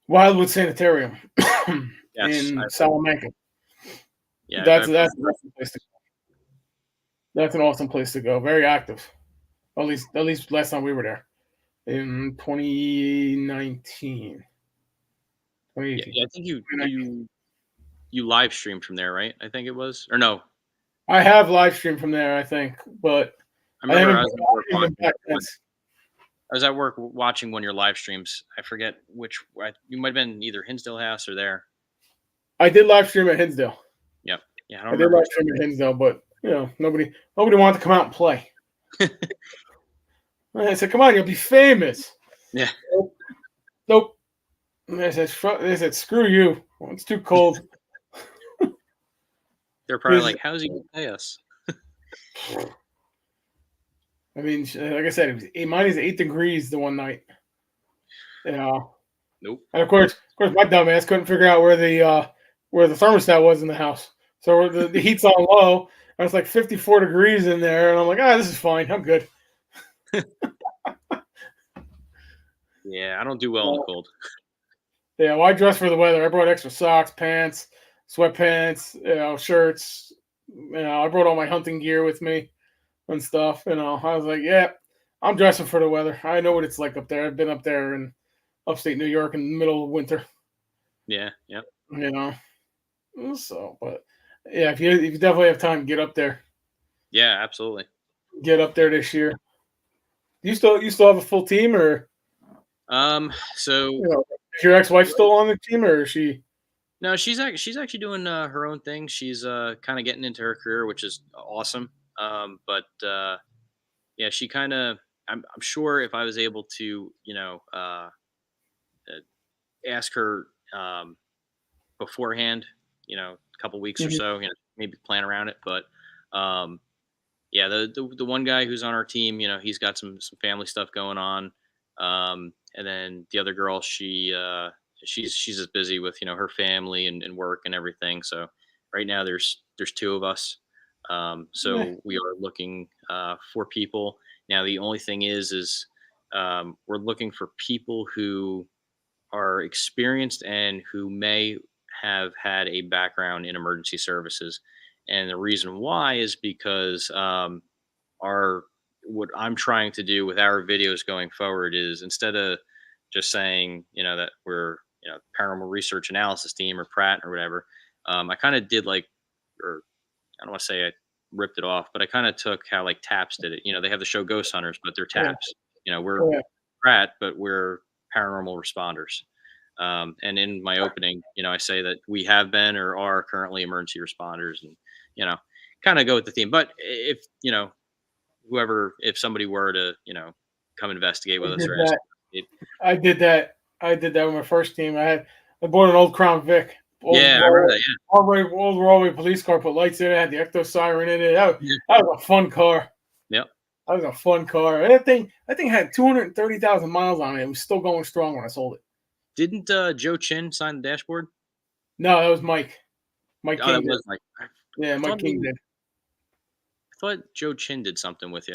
Wildwood Sanitarium Yes. in Salamanca. Yeah. That's an awesome place to go. That's an awesome place to go. Very active. At least last time we were there in 2019. Yeah. 2018. Yeah. I think you live streamed from there, right? I think it was, or no? I have live streamed from there, I think, but I I remember haven't, I was at work I haven't been watching back one. since. I was at work watching one of your live streams. I forget which. You might have been either Hinsdale House or there. I did live stream at Hinsdale. Yep. Yeah. I I don't did remember live which stream at Hinsdale, but nobody wanted to come out and play. one. I said, "Come on, you'll be famous." Yeah. Nope. Nope. And they said, "Screw you. Well, it's too cold." They're probably like, "How's he gonna pay us?" I mean, like I said, it was mine is 8 degrees the one night. Nope. And of course, my dumb ass couldn't figure out where the thermostat was in the house. So the heat's on low, and it's like 54 degrees in there, and I'm like, this is fine. I'm good. Yeah, I don't do well in the cold. Yeah, well, I dressed for the weather. I brought extra socks, pants, sweatpants, shirts. I brought all my hunting gear with me and stuff. I was like, yeah, I'm dressing for the weather. I know what it's like up there. I've been up there in upstate New York in the middle of winter. Yeah. Yep. You know, so but yeah, if you definitely have time, get up there. Yeah. Absolutely. Get up there this year. You still have a full team, or So is your ex-wife still on the team, or is she? No, she's actually doing her own thing. She's kind of getting into her career, which is awesome. But yeah, she kind of. I'm sure if I was able to, ask her beforehand, a couple weeks or Mhm. so, maybe plan around it. But um, yeah, the one guy who's on our team, he's got some family stuff going on, and then the other girl, she's just busy with her family and work and everything. So right now there's two of us. Yeah. So we are looking for people. Now the only thing is we're looking for people who are experienced and who may have had a background in emergency services. And the reason why is because our what I'm trying to do with our videos going forward is instead of just saying, that we're, paranormal research analysis team or Pratt or whatever, I kind of did like, or I don't want to say I ripped it off, but I kind of took how like Taps did it. They have the show Ghost Hunters, but they're Yeah. Taps. We're Yeah. Pratt, but we're paranormal responders. And in my opening, I say that we have been or are currently emergency responders, and you know, kind of go with the theme. But if if somebody were to come investigate I with us did or ask, that. it, I did that. I did that with my first team. I bought an old Crown Vic, yeah, I remember that. old railway police car. Put lights in it. Had the ecto siren in it. Yeah, That was a fun car. yep. That was a fun car. And that thing had 230,000 miles on it. It was still going strong when I sold it. Didn't Joe Chin sign the dashboard? No, that was Mike. Mike Oh, that King did. was like Yeah, Mike King did. I thought Joe Chin did something with you.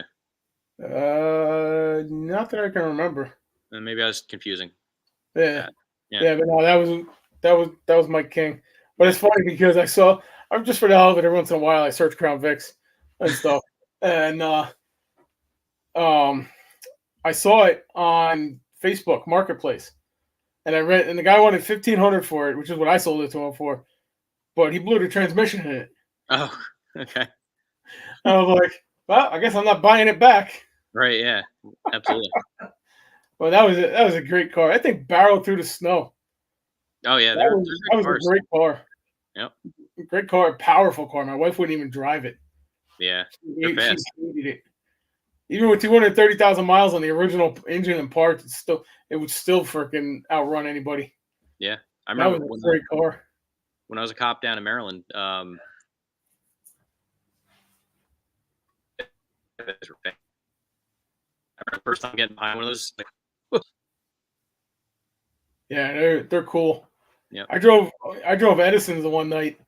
Not that I can remember. And maybe I was confusing Yeah, that. Yeah. yeah, but no, that was Mike King. But Yeah. it's funny because I'm just for the hell of it. Every once in a while, I search Crown Vics and stuff, and um, I saw it on Facebook Marketplace, and and the guy wanted 1,500 for it, which is what I sold it to him for. But he blew the transmission in it. Oh, okay. I was like, well, I guess I'm not buying it back. Right. Yeah. Absolutely. Well, that was a great car. I think barreled through the snow. Oh yeah, That was they're good that was a cars. great car. Yep. Great car, powerful car. My wife wouldn't even drive it. Yeah. They're She fast. hated it. Even with 230,000 miles on the original engine and parts, it would still freaking outrun anybody. Yeah. I That remember was a great car. when I was a cop down in Maryland. I remember the first time getting behind one of those. Like, Yeah, they're cool. yep. I drove Edison's the one night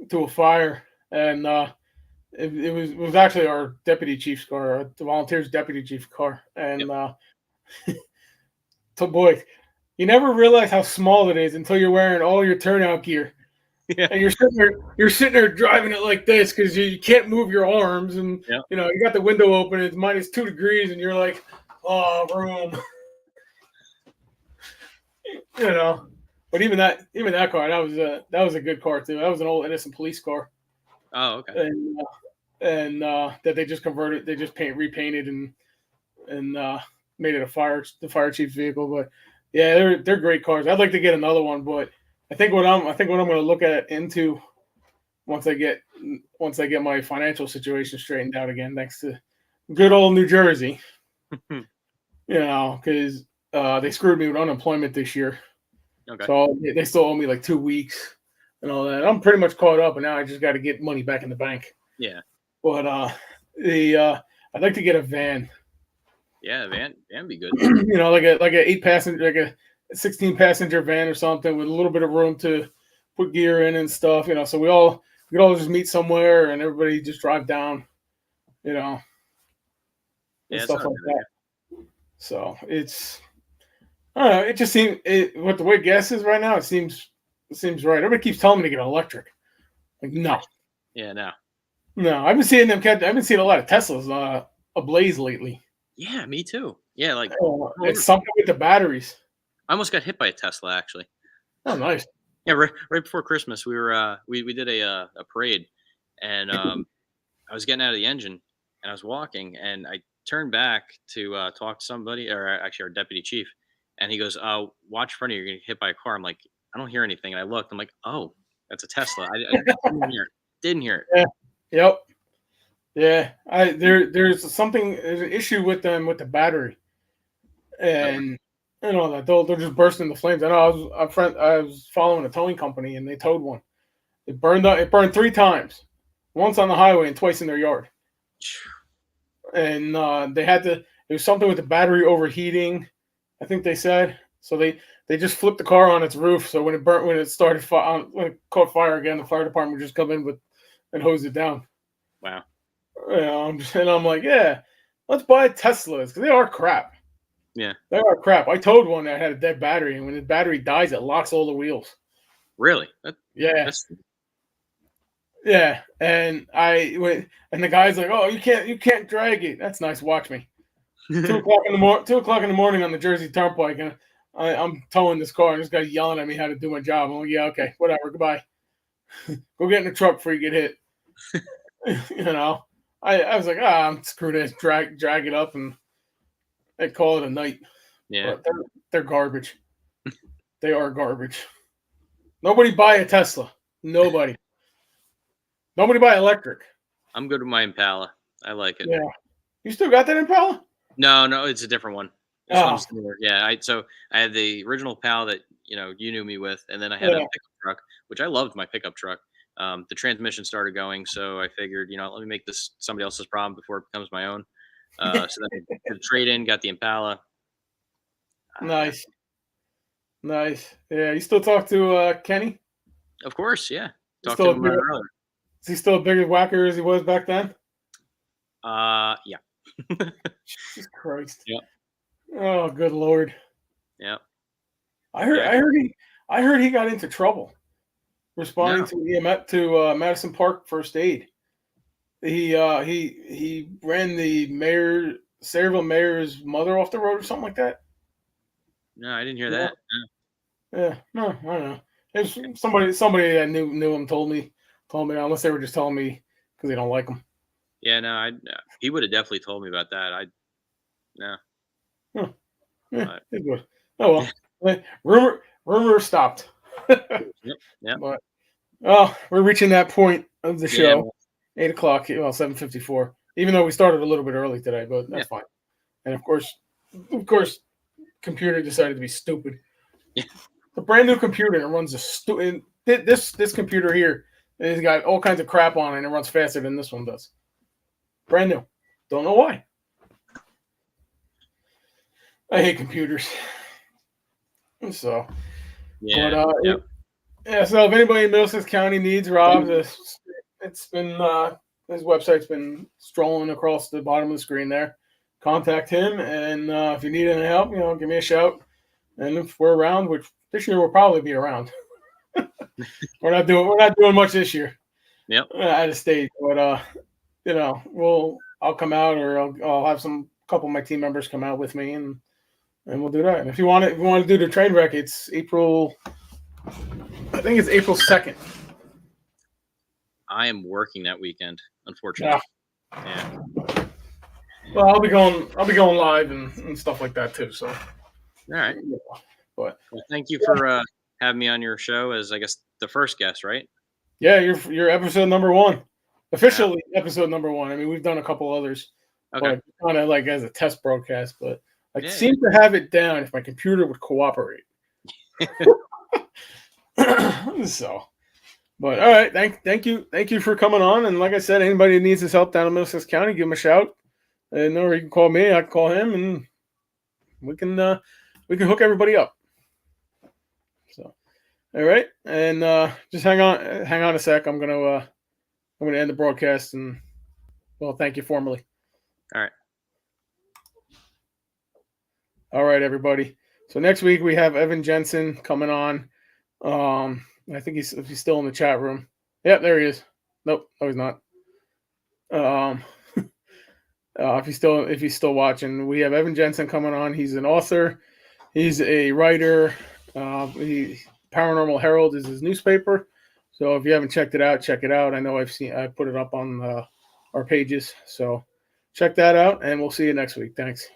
to a fire, and it was actually our deputy chief's car, the volunteers deputy chief car, Yep. and so boy, you never realize how small it is until you're wearing all your turnout gear. Yeah. And you're sitting there driving it like this because you can't move your arms, and Yep. you got the window open. It's -2 degrees, and you're like, oh, room, you know. But even that car, that was a good car too. That was an old innocent police car, Oh, okay. and that they just converted. They just repainted and made it the fire chief's vehicle. But yeah, they're great cars. I'd like to get another one, but I think what I'm going to look at into once I get my financial situation straightened out again, thanks to good old New Jersey, because they screwed me with unemployment this year, Okay. so they still owe me like 2 weeks and all that. I'm pretty much caught up, and now I just got to get money back in the bank. Yeah. But the I'd like to get a van, Yeah. Van be good. like a 8 passenger, like a 16 passenger van or something with a little bit of room to put gear in and stuff. So we could all just meet somewhere and everybody just drive down, you know, and Yeah. It's stuff not a like bad that. idea. So I don't know. It just seems with the way gas is right now. It seems right. Everybody keeps telling me to get electric. Like no, Yeah. No. no. I've been seeing a lot of Teslas ablaze lately. Yeah. Me too. Yeah. Like Oh, all over. it's something with the batteries. I almost got hit by a Tesla actually. Oh, nice. Yeah. Right before Christmas, we were we did a parade, and I was getting out of the engine, and I was walking, and I turned back to talk to somebody, or actually our deputy chief, and he goes, watch in front of you, you're gonna get hit by a car." I'm like, I don't hear anything. And I looked. I'm like, oh, that's a Tesla. I didn't hear it. Didn't hear it. Yeah. Yep. Yeah. There's an issue with them with the battery, Okay. and that they're just bursting into flames. I know I was following a towing company, and they towed one. It burned up. It burned 3 times, once on the highway and twice in their yard. And they had to. It was something with the battery overheating, I think they said. So they just flipped the car on its roof. So when it started when it caught fire again, the fire department would just come in with and hose it down. Wow. And I'm like, yeah, let's buy Teslas because they are crap. Yeah. They are crap. I towed one that had a dead battery, and when the battery dies, it locks all the wheels. Really? Yeah. That's Yeah, and I went, and the guy's like, "Oh, you can't drag it." That's nice. Watch me. 2 o'clock in the morning on the Jersey Turnpike, and I'm towing this car, and this guy's yelling at me how to do my job. I'm like, "Yeah, okay, whatever. Goodbye. Go get in the truck before you get hit." I was like, screw this. Drag it up, and I call it a night. yeah. But they're garbage. They are garbage. Nobody buy a Tesla. Nobody. Nobody buy electric. I'm good with my Impala. I like it. Yeah. You still got that Impala? No, it's a different one. This Oh, one's newer. Yeah, I had the original Pal that you knew me with, and then I had a yeah. pickup truck, which I loved my pickup truck. The transmission started going, so I figured, let me make this somebody else's problem before it becomes my own. So then I did the trade in, got the Impala. Nice. Nice. Yeah. You still talk to Kenny? Of course, yeah. He's Talked to still him earlier. is he still a bigger whacker as he was back then? Yeah. Jesus Christ. Yep. Oh, good Lord. Yep. I heard. Yeah. I heard he got into trouble responding No. to Madison Park First Aid. He ran the Sayreville mayor's mother off the road or something like that. No, I didn't hear Yeah. that. Yeah. No, I don't know. It was somebody that knew him told me unless they were just telling me because they don't like him. Yeah, no, he would have definitely told me about that. No. Huh. Yeah, But, it's good. Oh well. Rumor stopped. Yep. But we're reaching that point of the Yeah. show. 8 o'clock. Well, 7:54. Even though we started a little bit early today, but that's fine. And of course, computer decided to be stupid. Yeah. The brand new computer that runs this computer here has got all kinds of crap on it and it runs faster than this one does. Brand new. Don't know why. I hate computers. So, Yeah. but Yep. yeah. So if anybody in Middlesex County needs Rob, it's been his website's been strolling across the bottom of the screen there. Contact him, and if you need any help, give me a shout. And if we're around, which this year we'll probably be around. we're not doing much this year. Yep. At a stage, but I'll come out, or I'll have couple of my team members come out with me, and we'll do that. And if you want to do the train wreck, it's April 2nd. I am working that weekend, unfortunately. Yeah. Well, I'll be going live and stuff like that too. So, all right. But well, thank you for having me on your show as, I guess, the first guest, right? Yeah, you're episode number 1, officially episode number 1. I mean, we've done a couple others, okay, but kind of like as a test broadcast. But I seem to have it down if my computer would cooperate. So, but all right, thank you for coming on. And like I said, anybody who needs his help down in Middlesex County, give him a shout. And or you can call me, I can call him, and we can hook everybody up. So, all right, and just hang on a sec. I'm gonna end the broadcast, and thank you formally. All right, everybody. So next week we have Evan Jensen coming on. I think he's still in the chat room. Yep, there he is. Nope, no, he's not. If he's still watching, we have Evan Jensen coming on. He's an author. He's a writer. Paranormal Herald is his newspaper. So if you haven't checked it out, check it out. I know I put it up on our pages. So check that out, and we'll see you next week. Thanks.